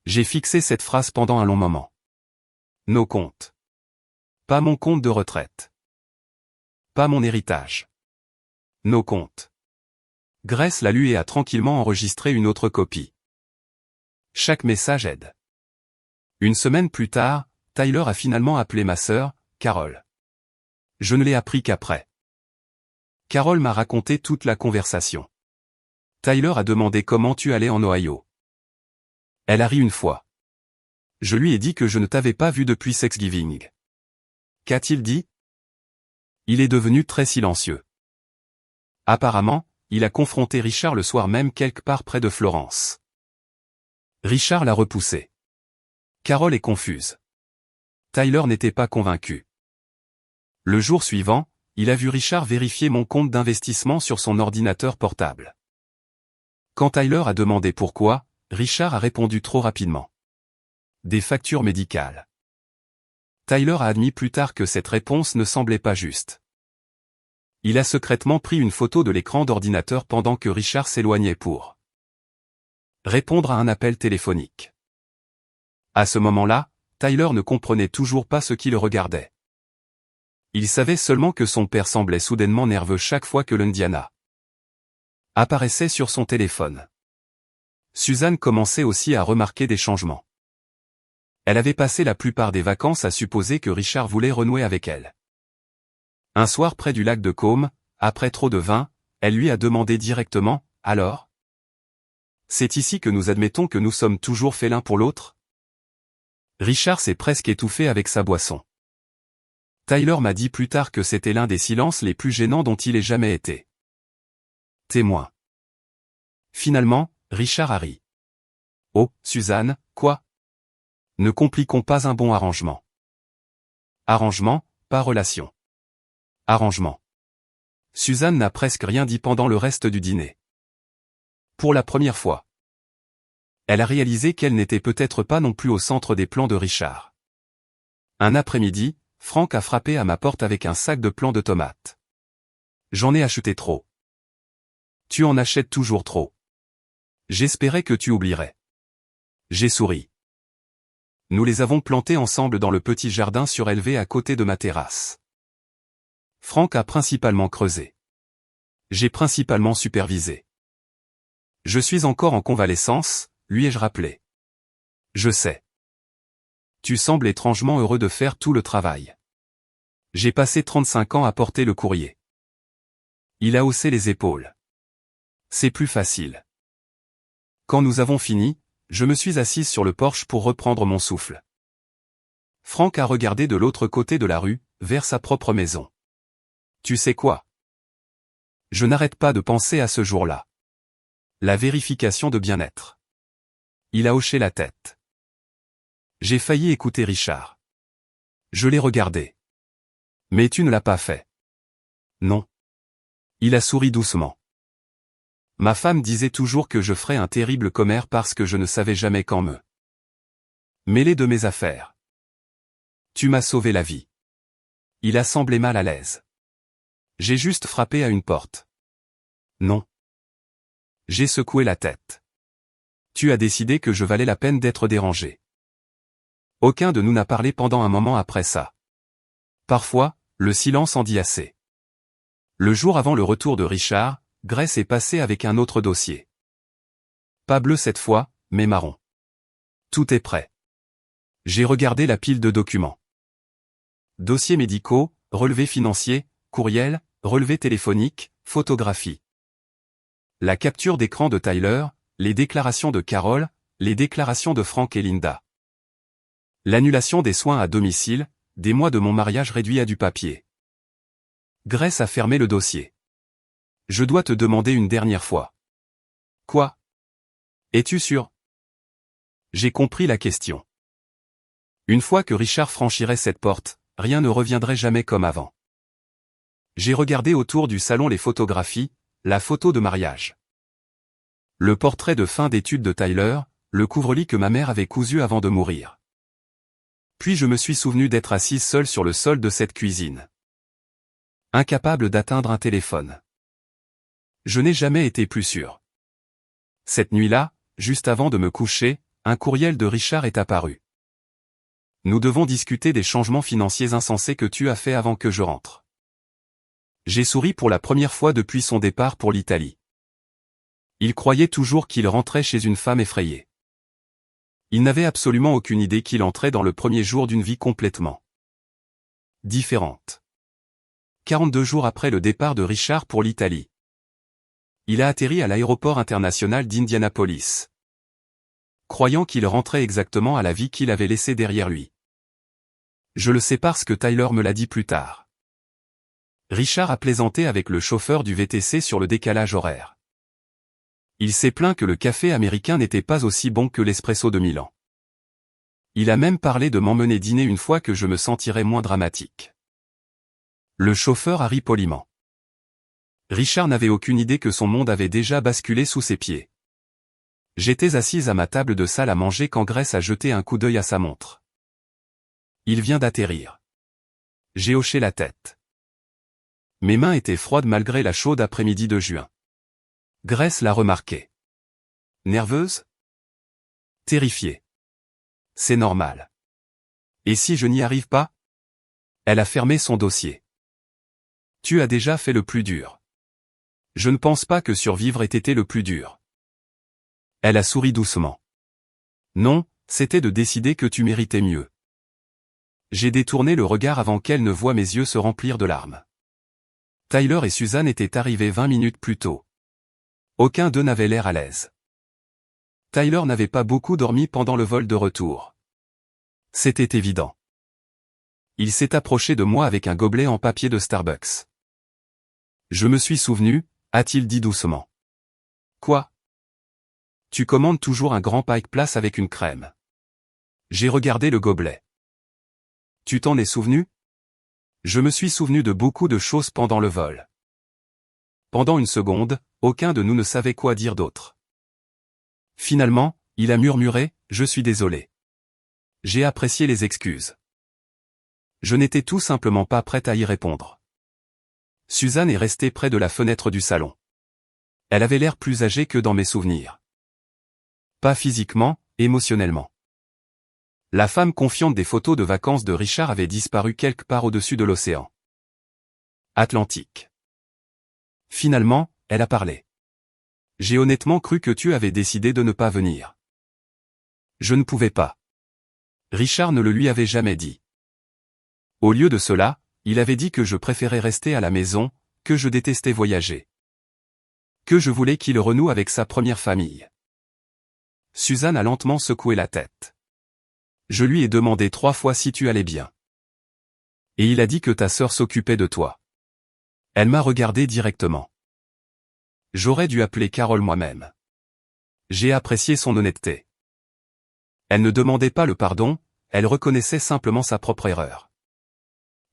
J'ai fixé cette phrase pendant un long moment. Nos comptes. Pas mon compte de retraite. Pas mon héritage. Nos comptes. Grace l'a lu et a tranquillement enregistré une autre copie. Chaque message aide. Une semaine plus tard, Tyler a finalement appelé ma sœur, Carole. Je ne l'ai appris qu'après. Carole m'a raconté toute la conversation. Tyler a demandé comment tu allais en Ohio. Elle a ri une fois. Je lui ai dit que je ne t'avais pas vu depuis Thanksgiving. Qu'a-t-il dit? Il est devenu très silencieux. Apparemment, il a confronté Richard le soir même quelque part près de Florence. Richard l'a repoussé. Carole est confuse. Tyler n'était pas convaincu. Le jour suivant, il a vu Richard vérifier mon compte d'investissement sur son ordinateur portable. Quand Tyler a demandé pourquoi, Richard a répondu trop rapidement. Des factures médicales. Tyler a admis plus tard que cette réponse ne semblait pas juste. Il a secrètement pris une photo de l'écran d'ordinateur pendant que Richard s'éloignait pour répondre à un appel téléphonique. À ce moment-là, Tyler ne comprenait toujours pas ce qui le regardait. Il savait seulement que son père semblait soudainement nerveux chaque fois que l'Indiana apparaissait sur son téléphone. Suzanne commençait aussi à remarquer des changements. Elle avait passé la plupart des vacances à supposer que Richard voulait renouer avec elle. Un soir près du lac de Côme, après trop de vin, elle lui a demandé directement, « Alors ? C'est ici que nous admettons que nous sommes toujours faits l'un pour l'autre ?» Richard s'est presque étouffé avec sa boisson. Tyler m'a dit plus tard que c'était l'un des silences les plus gênants dont il ait jamais été témoin. Finalement, Richard a ri. « Oh, Suzanne, quoi ? Ne compliquons pas un bon arrangement. » Arrangement, pas relation. Arrangement. Suzanne n'a presque rien dit pendant le reste du dîner. Pour la première fois. Elle a réalisé qu'elle n'était peut-être pas non plus au centre des plans de Richard. Un après-midi, Franck a frappé à ma porte avec un sac de plants de tomates. J'en ai acheté trop. Tu en achètes toujours trop. J'espérais que tu oublierais. J'ai souri. Nous les avons plantés ensemble dans le petit jardin surélevé à côté de ma terrasse. Franck a principalement creusé. J'ai principalement supervisé. Je suis encore en convalescence, lui ai-je rappelé. Je sais. Tu sembles étrangement heureux de faire tout le travail. J'ai passé 35 ans à porter le courrier. Il a haussé les épaules. C'est plus facile. Quand nous avons fini, je me suis assise sur le porche pour reprendre mon souffle. Franck a regardé de l'autre côté de la rue, vers sa propre maison. Tu sais quoi? Je n'arrête pas de penser à ce jour-là. La vérification de bien-être. Il a hoché la tête. J'ai failli écouter Richard. Je l'ai regardé. Mais tu ne l'as pas fait. Non. Il a souri doucement. Ma femme disait toujours que je ferais un terrible commère parce que je ne savais jamais quand me mêler de mes affaires. Tu m'as sauvé la vie. Il a semblé mal à l'aise. J'ai juste frappé à une porte. Non. J'ai secoué la tête. Tu as décidé que je valais la peine d'être dérangé. Aucun de nous n'a parlé pendant un moment après ça. Parfois, le silence en dit assez. Le jour avant le retour de Richard, Grace est passée avec un autre dossier. Pas bleu cette fois, mais marron. Tout est prêt. J'ai regardé la pile de documents. Dossiers médicaux, relevés financiers, courriel, relevés téléphoniques, photographies. La capture d'écran de Tyler, les déclarations de Carol, les déclarations de Frank et Linda. L'annulation des soins à domicile, des mois de mon mariage réduits à du papier. Grace a fermé le dossier. Je dois te demander une dernière fois. Quoi? Es-tu sûr? J'ai compris la question. Une fois que Richard franchirait cette porte, rien ne reviendrait jamais comme avant. J'ai regardé autour du salon les photographies, la photo de mariage. Le portrait de fin d'études de Tyler, le couvre-lit que ma mère avait cousu avant de mourir. Puis je me suis souvenu d'être assise seule sur le sol de cette cuisine. Incapable d'atteindre un téléphone. Je n'ai jamais été plus sûr. Cette nuit-là, juste avant de me coucher, un courriel de Richard est apparu. Nous devons discuter des changements financiers insensés que tu as fait avant que je rentre. J'ai souri pour la première fois depuis son départ pour l'Italie. Il croyait toujours qu'il rentrait chez une femme effrayée. Il n'avait absolument aucune idée qu'il entrait dans le premier jour d'une vie complètement différente. 42 jours après le départ de Richard pour l'Italie. Il a atterri à l'aéroport international d'Indianapolis. Croyant qu'il rentrait exactement à la vie qu'il avait laissée derrière lui. Je le sais parce que Tyler me l'a dit plus tard. Richard a plaisanté avec le chauffeur du VTC sur le décalage horaire. Il s'est plaint que le café américain n'était pas aussi bon que l'espresso de Milan. Il a même parlé de m'emmener dîner une fois que je me sentirais moins dramatique. Le chauffeur a ri poliment. Richard n'avait aucune idée que son monde avait déjà basculé sous ses pieds. J'étais assise à ma table de salle à manger quand Grace a jeté un coup d'œil à sa montre. Il vient d'atterrir. J'ai hoché la tête. Mes mains étaient froides malgré la chaude après-midi de juin. Grace l'a remarqué. Nerveuse? Terrifiée. C'est normal. Et si je n'y arrive pas? Elle a fermé son dossier. Tu as déjà fait le plus dur. Je ne pense pas que survivre ait été le plus dur. Elle a souri doucement. Non, c'était de décider que tu méritais mieux. J'ai détourné le regard avant qu'elle ne voie mes yeux se remplir de larmes. Tyler et Suzanne étaient arrivés 20 minutes plus tôt. Aucun d'eux n'avait l'air à l'aise. Tyler n'avait pas beaucoup dormi pendant le vol de retour. C'était évident. Il s'est approché de moi avec un gobelet en papier de Starbucks. Je me suis souvenu, a-t-il dit doucement. Quoi? Tu commandes toujours un grand Pike Place avec une crème. J'ai regardé le gobelet. Tu t'en es souvenu? Je me suis souvenu de beaucoup de choses pendant le vol. Pendant une seconde, aucun de nous ne savait quoi dire d'autre. Finalement, il a murmuré, « Je suis désolé. » J'ai apprécié les excuses. Je n'étais tout simplement pas prête à y répondre. Suzanne est restée près de la fenêtre du salon. Elle avait l'air plus âgée que dans mes souvenirs. Pas physiquement, émotionnellement. La femme confiante des photos de vacances de Richard avait disparu quelque part au-dessus de l'océan Atlantique. Finalement, elle a parlé. J'ai honnêtement cru que tu avais décidé de ne pas venir. Je ne pouvais pas. Richard ne le lui avait jamais dit. Au lieu de cela, il avait dit que je préférais rester à la maison, que je détestais voyager. Que je voulais qu'il renoue avec sa première famille. Suzanne a lentement secoué la tête. Je lui ai demandé 3 fois si tu allais bien. Et il a dit que ta sœur s'occupait de toi. Elle m'a regardé directement. J'aurais dû appeler Carole moi-même. J'ai apprécié son honnêteté. Elle ne demandait pas le pardon, elle reconnaissait simplement sa propre erreur.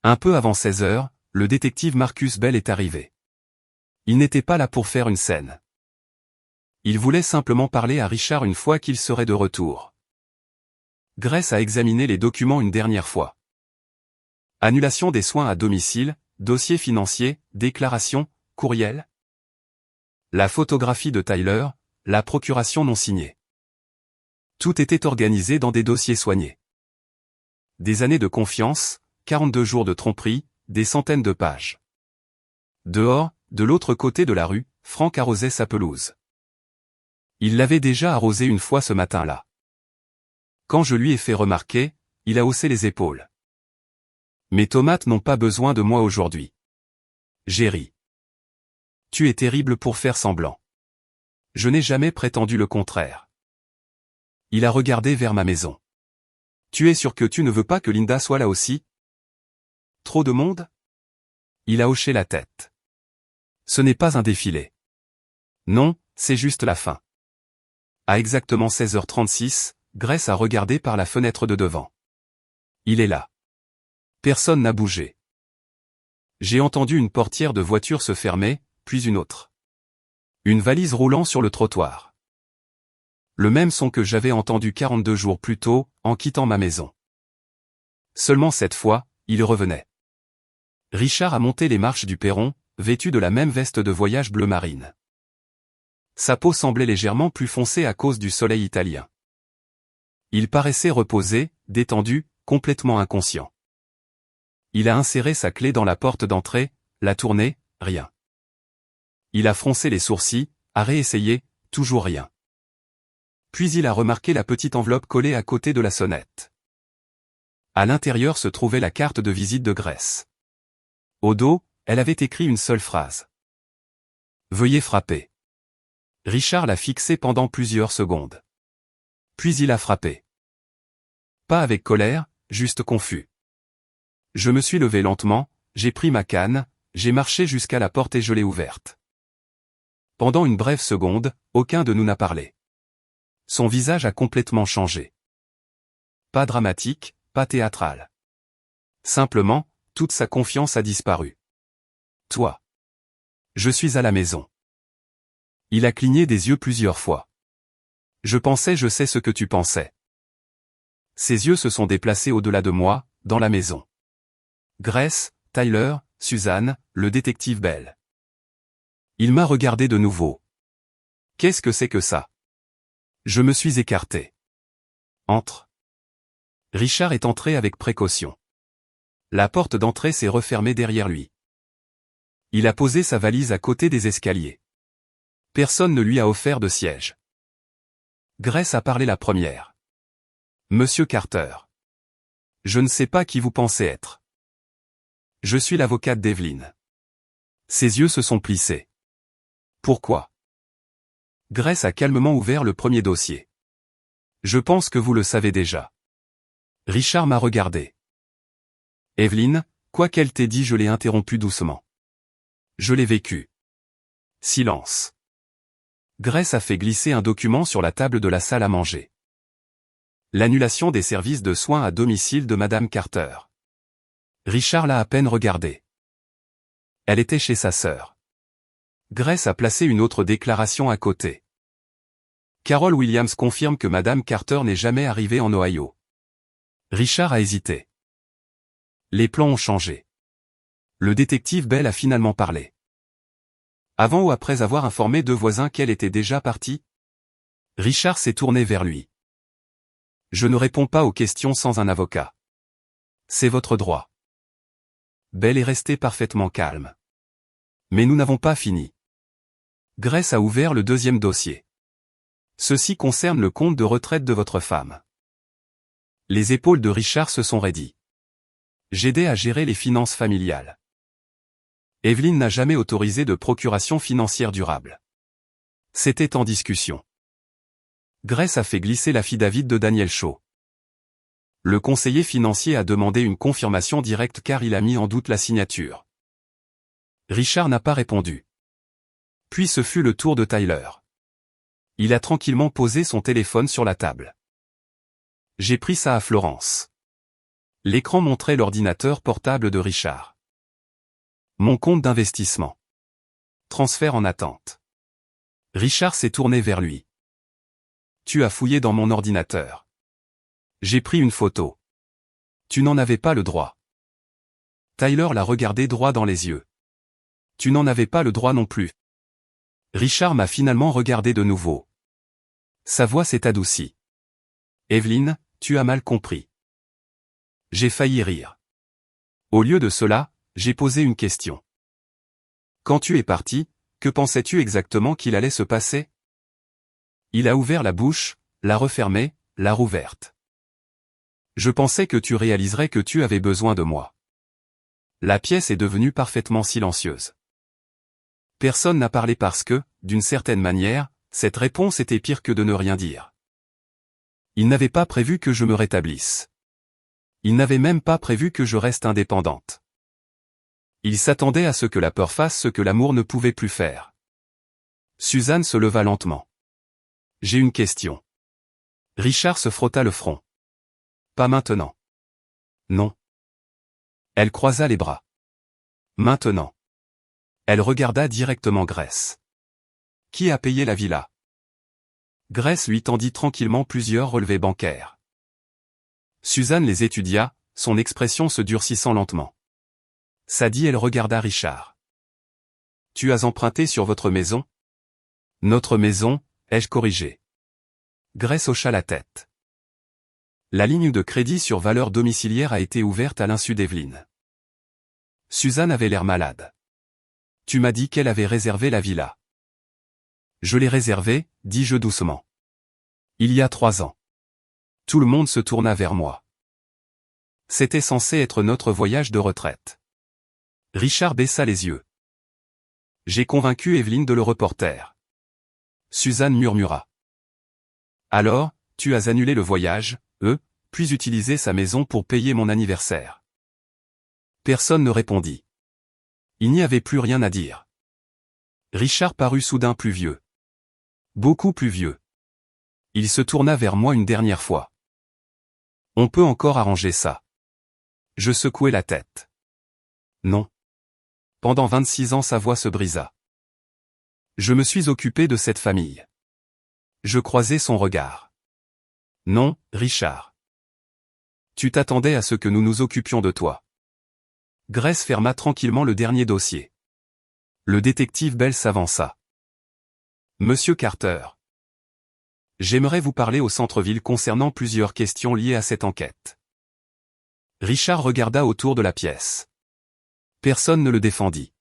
Un peu avant 16 heures, le détective Marcus Bell est arrivé. Il n'était pas là pour faire une scène. Il voulait simplement parler à Richard une fois qu'il serait de retour. Grace a examiné les documents une dernière fois. Annulation des soins à domicile, dossier financier, déclaration, courriel. La photographie de Tyler, la procuration non signée. Tout était organisé dans des dossiers soignés. Des années de confiance, 42 jours de tromperie, des centaines de pages. Dehors, de l'autre côté de la rue, Frank arrosait sa pelouse. Il l'avait déjà arrosée une fois ce matin-là. Quand je lui ai fait remarquer, il a haussé les épaules. Mes tomates n'ont pas besoin de moi aujourd'hui. J'ai ri. Tu es terrible pour faire semblant. Je n'ai jamais prétendu le contraire. Il a regardé vers ma maison. Tu es sûr que tu ne veux pas que Linda soit là aussi? Trop de monde? Il a hoché la tête. Ce n'est pas un défilé. Non, c'est juste la fin. À exactement 16h36, Grace a regardé par la fenêtre de devant. Il est là. Personne n'a bougé. J'ai entendu une portière de voiture se fermer, puis une autre. Une valise roulant sur le trottoir. Le même son que j'avais entendu 42 jours plus tôt, en quittant ma maison. Seulement cette fois, il revenait. Richard a monté les marches du perron, vêtu de la même veste de voyage bleu marine. Sa peau semblait légèrement plus foncée à cause du soleil italien. Il paraissait reposé, détendu, complètement inconscient. Il a inséré sa clé dans la porte d'entrée, l'a tournée, rien. Il a froncé les sourcils, a réessayé, toujours rien. Puis il a remarqué la petite enveloppe collée à côté de la sonnette. À l'intérieur se trouvait la carte de visite de Grace. Au dos, elle avait écrit une seule phrase. Veuillez frapper. Richard l'a fixée pendant plusieurs secondes. Puis il a frappé. Pas avec colère, juste confus. Je me suis levé lentement, j'ai pris ma canne, j'ai marché jusqu'à la porte et je l'ai ouverte. Pendant une brève seconde, aucun de nous n'a parlé. Son visage a complètement changé. Pas dramatique, pas théâtral. Simplement, toute sa confiance a disparu. Toi. Je suis à la maison. Il a cligné des yeux plusieurs fois. Je pensais je sais ce que tu pensais. Ses yeux se sont déplacés au-delà de moi, dans la maison. Grace, Tyler, Suzanne, le détective Bell. Il m'a regardé de nouveau. Qu'est-ce que c'est que ça? Je me suis écarté. Entre. Richard est entré avec précaution. La porte d'entrée s'est refermée derrière lui. Il a posé sa valise à côté des escaliers. Personne ne lui a offert de siège. Grace a parlé la première. Monsieur Carter. Je ne sais pas qui vous pensez être. Je suis l'avocate d'Evelyn. Ses yeux se sont plissés. Pourquoi? Grace a calmement ouvert le premier dossier. Je pense que vous le savez déjà. Richard m'a regardé. Evelyn, quoi qu'elle t'ait dit, je l'ai interrompu doucement. Je l'ai vécu. Silence. Grace a fait glisser un document sur la table de la salle à manger. L'annulation des services de soins à domicile de Madame Carter. Richard l'a à peine regardé. Elle était chez sa sœur. Grace a placé une autre déclaration à côté. Carol Williams confirme que Madame Carter n'est jamais arrivée en Ohio. Richard a hésité. Les plans ont changé. Le détective Bell a finalement parlé. Avant ou après avoir informé 2 voisins qu'elle était déjà partie? Richard s'est tourné vers lui. Je ne réponds pas aux questions sans un avocat. C'est votre droit. Bell est resté parfaitement calme. Mais nous n'avons pas fini. Grace a ouvert le deuxième dossier. Ceci concerne le compte de retraite de votre femme. Les épaules de Richard se sont raidies. J'aidais à gérer les finances familiales. Evelyn n'a jamais autorisé de procuration financière durable. C'était en discussion. Grace a fait glisser l'affidavit de Daniel Shaw. Le conseiller financier a demandé une confirmation directe car il a mis en doute la signature. Richard n'a pas répondu. Puis ce fut le tour de Tyler. Il a tranquillement posé son téléphone sur la table. J'ai pris ça à Florence. L'écran montrait l'ordinateur portable de Richard. Mon compte d'investissement. Transfert en attente. Richard s'est tourné vers lui. Tu as fouillé dans mon ordinateur. J'ai pris une photo. Tu n'en avais pas le droit. Tyler l'a regardé droit dans les yeux. Tu n'en avais pas le droit non plus. Richard m'a finalement regardé de nouveau. Sa voix s'est adoucie. Evelyn, tu as mal compris. J'ai failli rire. Au lieu de cela, j'ai posé une question. Quand tu es parti, que pensais-tu exactement qu'il allait se passer? Il a ouvert la bouche, l'a refermée, l'a rouverte. Je pensais que tu réaliserais que tu avais besoin de moi. La pièce est devenue parfaitement silencieuse. Personne n'a parlé parce que, d'une certaine manière, cette réponse était pire que de ne rien dire. Il n'avait pas prévu que je me rétablisse. Il n'avait même pas prévu que je reste indépendante. Il s'attendait à ce que la peur fasse ce que l'amour ne pouvait plus faire. Suzanne se leva lentement. J'ai une question. Richard se frotta le front. Pas maintenant. Non. Elle croisa les bras. Maintenant. Elle regarda directement Grace. Qui a payé la villa? Grace lui tendit tranquillement plusieurs relevés bancaires. Suzanne les étudia, son expression se durcissant lentement. Sadie elle regarda Richard. Tu as emprunté sur votre maison? Notre maison, ai-je corrigé? Grace hocha la tête. La ligne de crédit sur valeur domiciliaire a été ouverte à l'insu d'Evelyn. Suzanne avait l'air malade. Tu m'as dit qu'elle avait réservé la villa. Je l'ai réservée, dis-je doucement. Il y a 3 ans. Tout le monde se tourna vers moi. C'était censé être notre voyage de retraite. Richard baissa les yeux. J'ai convaincu Evelyn de le reporter. Suzanne murmura. Alors, tu as annulé le voyage, puis utilisé sa maison pour payer mon anniversaire. Personne ne répondit. Il n'y avait plus rien à dire. Richard parut soudain plus vieux. Beaucoup plus vieux. Il se tourna vers moi une dernière fois. On peut encore arranger ça. Je secouai la tête. Non. Pendant 26 ans sa voix se brisa. Je me suis occupé de cette famille. Je croisai son regard. Non, Richard. Tu t'attendais à ce que nous nous occupions de toi. Grace ferma tranquillement le dernier dossier. Le détective Bell s'avança. Monsieur Carter. J'aimerais vous parler au centre-ville concernant plusieurs questions liées à cette enquête. Richard regarda autour de la pièce. Personne ne le défendit.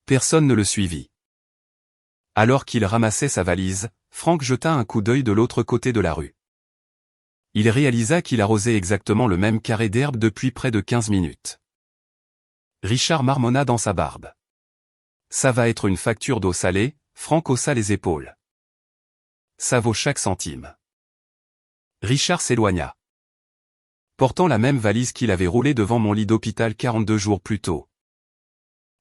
Personne ne le suivit. Alors qu'il ramassait sa valise, Frank jeta un coup d'œil de l'autre côté de la rue. Il réalisa qu'il arrosait exactement le même carré d'herbe depuis près de 15 minutes. Richard marmonna dans sa barbe. Ça va être une facture d'eau salée, Frank haussa les épaules. Ça vaut chaque centime. Richard s'éloigna. Portant la même valise qu'il avait roulée devant mon lit d'hôpital 42 jours plus tôt.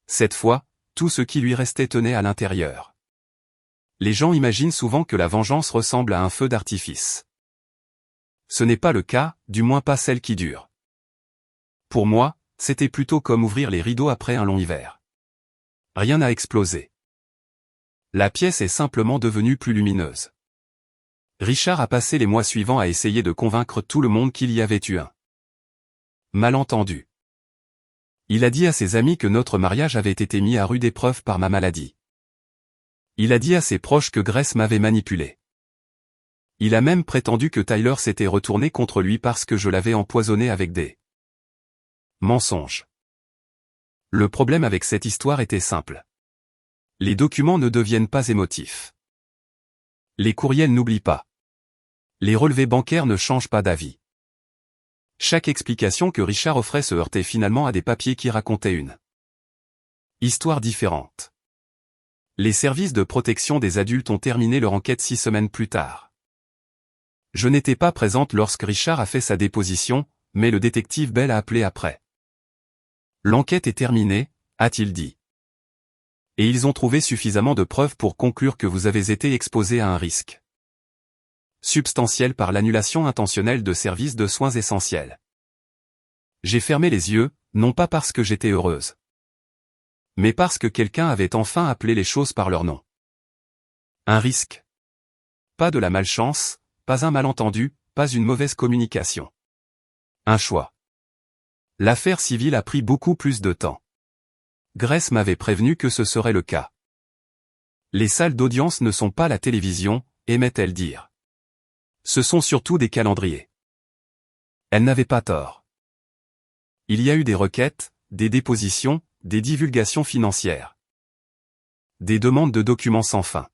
Cette fois, tout ce qui lui restait tenait à l'intérieur. Les gens imaginent souvent que la vengeance ressemble à un feu d'artifice. Ce n'est pas le cas, du moins pas celle qui dure. Pour moi, c'était plutôt comme ouvrir les rideaux après un long hiver. Rien n'a explosé. La pièce est simplement devenue plus lumineuse. Richard a passé les mois suivants à essayer de convaincre tout le monde qu'il y avait eu un malentendu. Il a dit à ses amis que notre mariage avait été mis à rude épreuve par ma maladie. Il a dit à ses proches que Grace m'avait manipulé. Il a même prétendu que Tyler s'était retourné contre lui parce que je l'avais empoisonné avec des mensonges. Le problème avec cette histoire était simple. Les documents ne deviennent pas émotifs. Les courriels n'oublient pas. Les relevés bancaires ne changent pas d'avis. Chaque explication que Richard offrait se heurtait finalement à des papiers qui racontaient une histoire différente. Les services de protection des adultes ont terminé leur enquête 6 semaines plus tard. Je n'étais pas présente lorsque Richard a fait sa déposition, mais le détective Bell a appelé après. L'enquête est terminée, a-t-il dit. Et ils ont trouvé suffisamment de preuves pour conclure que vous avez été exposé à un risque substantiel par l'annulation intentionnelle de services de soins essentiels. J'ai fermé les yeux, non pas parce que j'étais heureuse, mais parce que quelqu'un avait enfin appelé les choses par leur nom. Un risque. Pas de la malchance, pas un malentendu, pas une mauvaise communication. Un choix. L'affaire civile a pris beaucoup plus de temps. Grace m'avait prévenu que ce serait le cas. Les salles d'audience ne sont pas la télévision, aimait-elle dire. Ce sont surtout des calendriers. Elle n'avait pas tort. Il y a eu des requêtes, des dépositions, des divulgations financières. Des demandes de documents sans fin.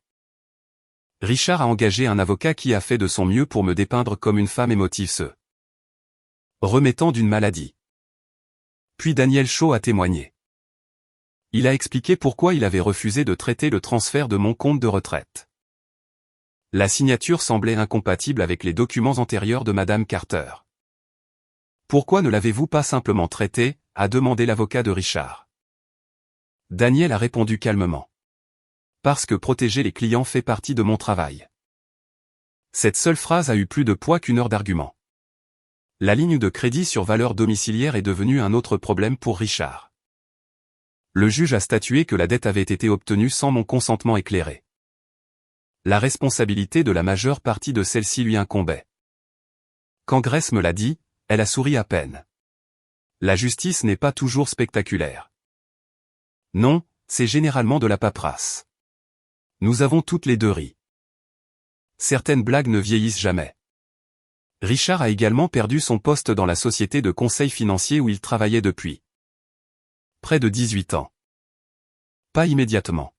Richard a engagé un avocat qui a fait de son mieux pour me dépeindre comme une femme émotive se remettant d'une maladie. Puis Daniel Shaw a témoigné. Il a expliqué pourquoi il avait refusé de traiter le transfert de mon compte de retraite. La signature semblait incompatible avec les documents antérieurs de Madame Carter. Pourquoi ne l'avez-vous pas simplement traité, a demandé l'avocat de Richard. Daniel a répondu calmement. Parce que protéger les clients fait partie de mon travail. Cette seule phrase a eu plus de poids qu'une heure d'argument. La ligne de crédit sur valeur domiciliaire est devenue un autre problème pour Richard. Le juge a statué que la dette avait été obtenue sans mon consentement éclairé. La responsabilité de la majeure partie de celle-ci lui incombait. Quand Grace me l'a dit, elle a souri à peine. La justice n'est pas toujours spectaculaire. Non, c'est généralement de la paperasse. Nous avons toutes les deux ri. Certaines blagues ne vieillissent jamais. Richard a également perdu son poste dans la société de conseil financier où il travaillait depuis près de 18 ans. Pas immédiatement.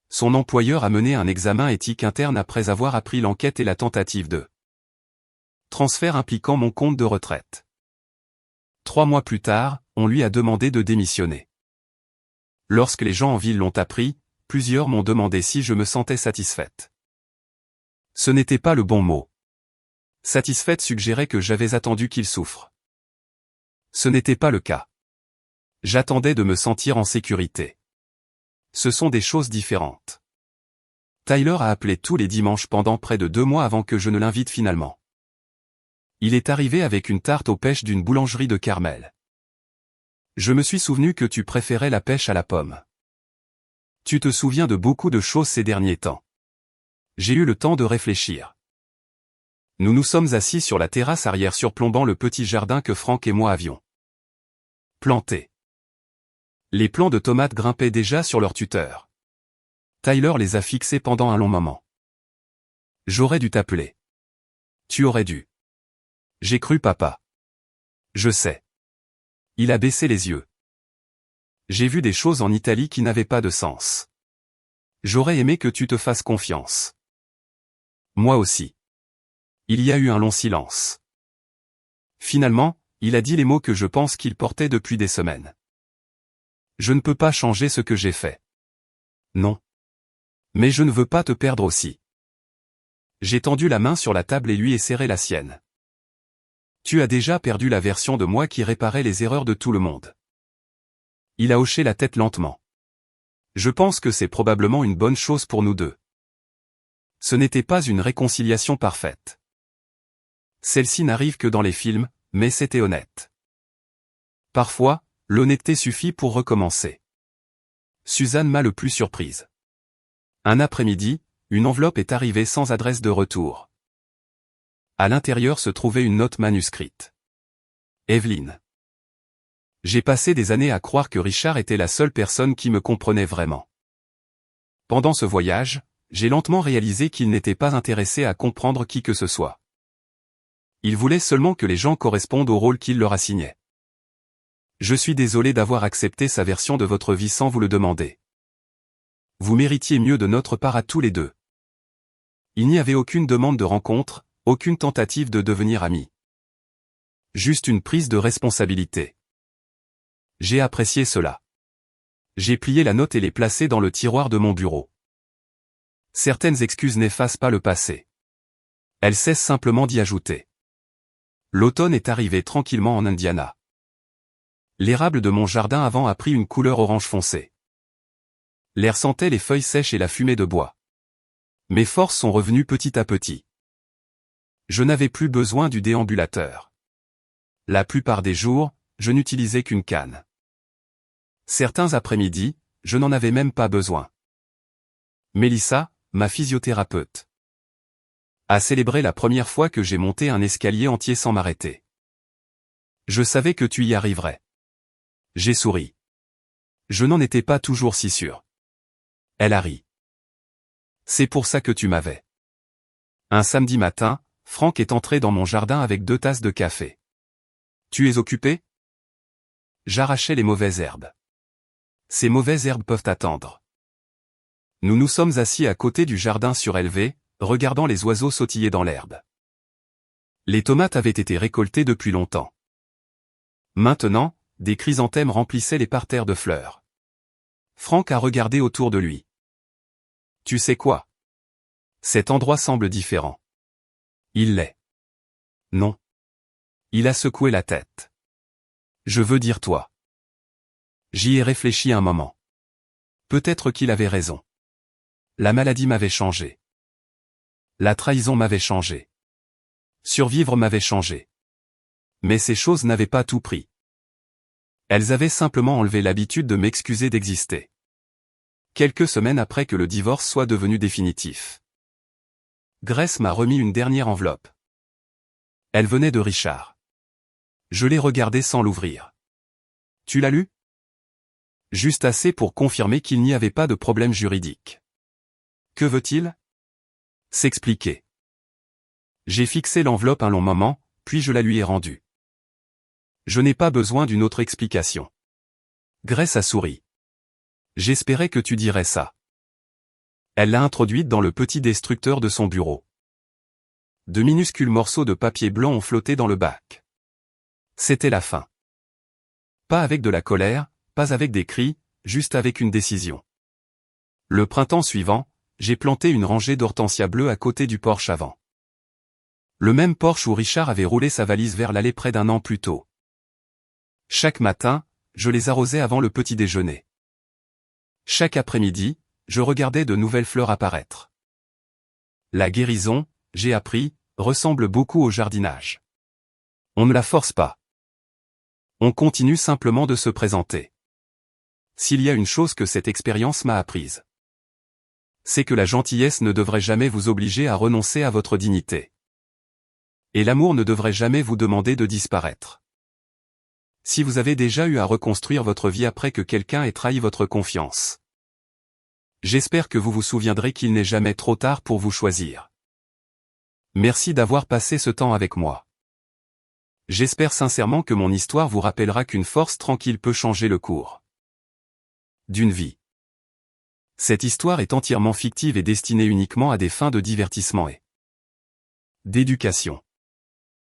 Son employeur a mené un examen éthique interne après avoir appris l'enquête et la tentative de transfert impliquant mon compte de retraite. 3 mois plus tard, on lui a demandé de démissionner. Lorsque les gens en ville l'ont appris, plusieurs m'ont demandé si je me sentais satisfaite. Ce n'était pas le bon mot. Satisfaite suggérait que j'avais attendu qu'il souffre. Ce n'était pas le cas. J'attendais de me sentir en sécurité. Ce sont des choses différentes. Tyler a appelé tous les dimanches pendant près de 2 mois avant que je ne l'invite finalement. Il est arrivé avec une tarte aux pêches d'une boulangerie de Carmel. Je me suis souvenu que tu préférais la pêche à la pomme. Tu te souviens de beaucoup de choses ces derniers temps. J'ai eu le temps de réfléchir. Nous nous sommes assis sur la terrasse arrière surplombant le petit jardin que Frank et moi avions planté. Les plants de tomates grimpaient déjà sur leur tuteur. Tyler les a fixés pendant un long moment. J'aurais dû t'appeler. Tu aurais dû. J'ai cru papa. Je sais. Il a baissé les yeux. J'ai vu des choses en Italie qui n'avaient pas de sens. J'aurais aimé que tu te fasses confiance. Moi aussi. Il y a eu un long silence. Finalement, il a dit les mots que je pense qu'il portait depuis des semaines. Je ne peux pas changer ce que j'ai fait. Non. Mais je ne veux pas te perdre aussi. J'ai tendu la main sur la table et lui ai serré la sienne. Tu as déjà perdu la version de moi qui réparait les erreurs de tout le monde. Il a hoché la tête lentement. Je pense que c'est probablement une bonne chose pour nous deux. Ce n'était pas une réconciliation parfaite. Celle-ci n'arrive que dans les films, mais c'était honnête. Parfois, l'honnêteté suffit pour recommencer. Suzanne m'a le plus surprise. Un après-midi, une enveloppe est arrivée sans adresse de retour. À l'intérieur se trouvait une note manuscrite. Evelyn. J'ai passé des années à croire que Richard était la seule personne qui me comprenait vraiment. Pendant ce voyage, j'ai lentement réalisé qu'il n'était pas intéressé à comprendre qui que ce soit. Il voulait seulement que les gens correspondent au rôle qu'il leur assignait. Je suis désolé d'avoir accepté sa version de votre vie sans vous le demander. Vous méritiez mieux de notre part à tous les deux. Il n'y avait aucune demande de rencontre, aucune tentative de devenir amis. Juste une prise de responsabilité. J'ai apprécié cela. J'ai plié la note et l'ai placée dans le tiroir de mon bureau. Certaines excuses n'effacent pas le passé. Elle cesse simplement d'y ajouter. L'automne est arrivé tranquillement en Indiana. L'érable de mon jardin avant a pris une couleur orange foncé. L'air sentait les feuilles sèches et la fumée de bois. Mes forces sont revenues petit à petit. Je n'avais plus besoin du déambulateur. La plupart des jours, je n'utilisais qu'une canne. Certains après-midi, je n'en avais même pas besoin. Mélissa, ma physiothérapeute, a célébré la première fois que j'ai monté un escalier entier sans m'arrêter. Je savais que tu y arriverais. J'ai souri. Je n'en étais pas toujours si sûr. Elle a ri. C'est pour ça que tu m'avais. Un samedi matin, Franck est entré dans mon jardin avec 2 tasses de café. Tu es occupé? J'arrachais les mauvaises herbes. Ces mauvaises herbes peuvent attendre. Nous nous sommes assis à côté du jardin surélevé, regardant les oiseaux sautiller dans l'herbe. Les tomates avaient été récoltées depuis longtemps. Maintenant, des chrysanthèmes remplissaient les parterres de fleurs. Franck a regardé autour de lui. Tu sais quoi? Cet endroit semble différent. Il l'est. Non. Il a secoué la tête. Je veux dire toi. J'y ai réfléchi un moment. Peut-être qu'il avait raison. La maladie m'avait changé. La trahison m'avait changé. Survivre m'avait changé. Mais ces choses n'avaient pas tout pris. Elles avaient simplement enlevé l'habitude de m'excuser d'exister. Quelques semaines après que le divorce soit devenu définitif. Grace m'a remis une dernière enveloppe. Elle venait de Richard. Je l'ai regardée sans l'ouvrir. Tu l'as lu? Juste assez pour confirmer qu'il n'y avait pas de problème juridique. Que veut-il? S'expliquer. J'ai fixé l'enveloppe un long moment, puis je la lui ai rendue. Je n'ai pas besoin d'une autre explication. Grace a souri. J'espérais que tu dirais ça. Elle l'a introduite dans le petit destructeur de son bureau. De minuscules morceaux de papier blanc ont flotté dans le bac. C'était la fin. Pas avec de la colère, pas avec des cris, juste avec une décision. Le printemps suivant, j'ai planté une rangée d'hortensias bleues à côté du porche avant. Le même porche où Richard avait roulé sa valise vers l'allée près d'1 an plus tôt. Chaque matin, je les arrosais avant le petit déjeuner. Chaque après-midi, je regardais de nouvelles fleurs apparaître. La guérison, j'ai appris, ressemble beaucoup au jardinage. On ne la force pas. On continue simplement de se présenter. S'il y a une chose que cette expérience m'a apprise, c'est que la gentillesse ne devrait jamais vous obliger à renoncer à votre dignité. Et l'amour ne devrait jamais vous demander de disparaître. Si vous avez déjà eu à reconstruire votre vie après que quelqu'un ait trahi votre confiance, j'espère que vous vous souviendrez qu'il n'est jamais trop tard pour vous choisir. Merci d'avoir passé ce temps avec moi. J'espère sincèrement que mon histoire vous rappellera qu'une force tranquille peut changer le cours d'une vie. Cette histoire est entièrement fictive et destinée uniquement à des fins de divertissement et d'éducation.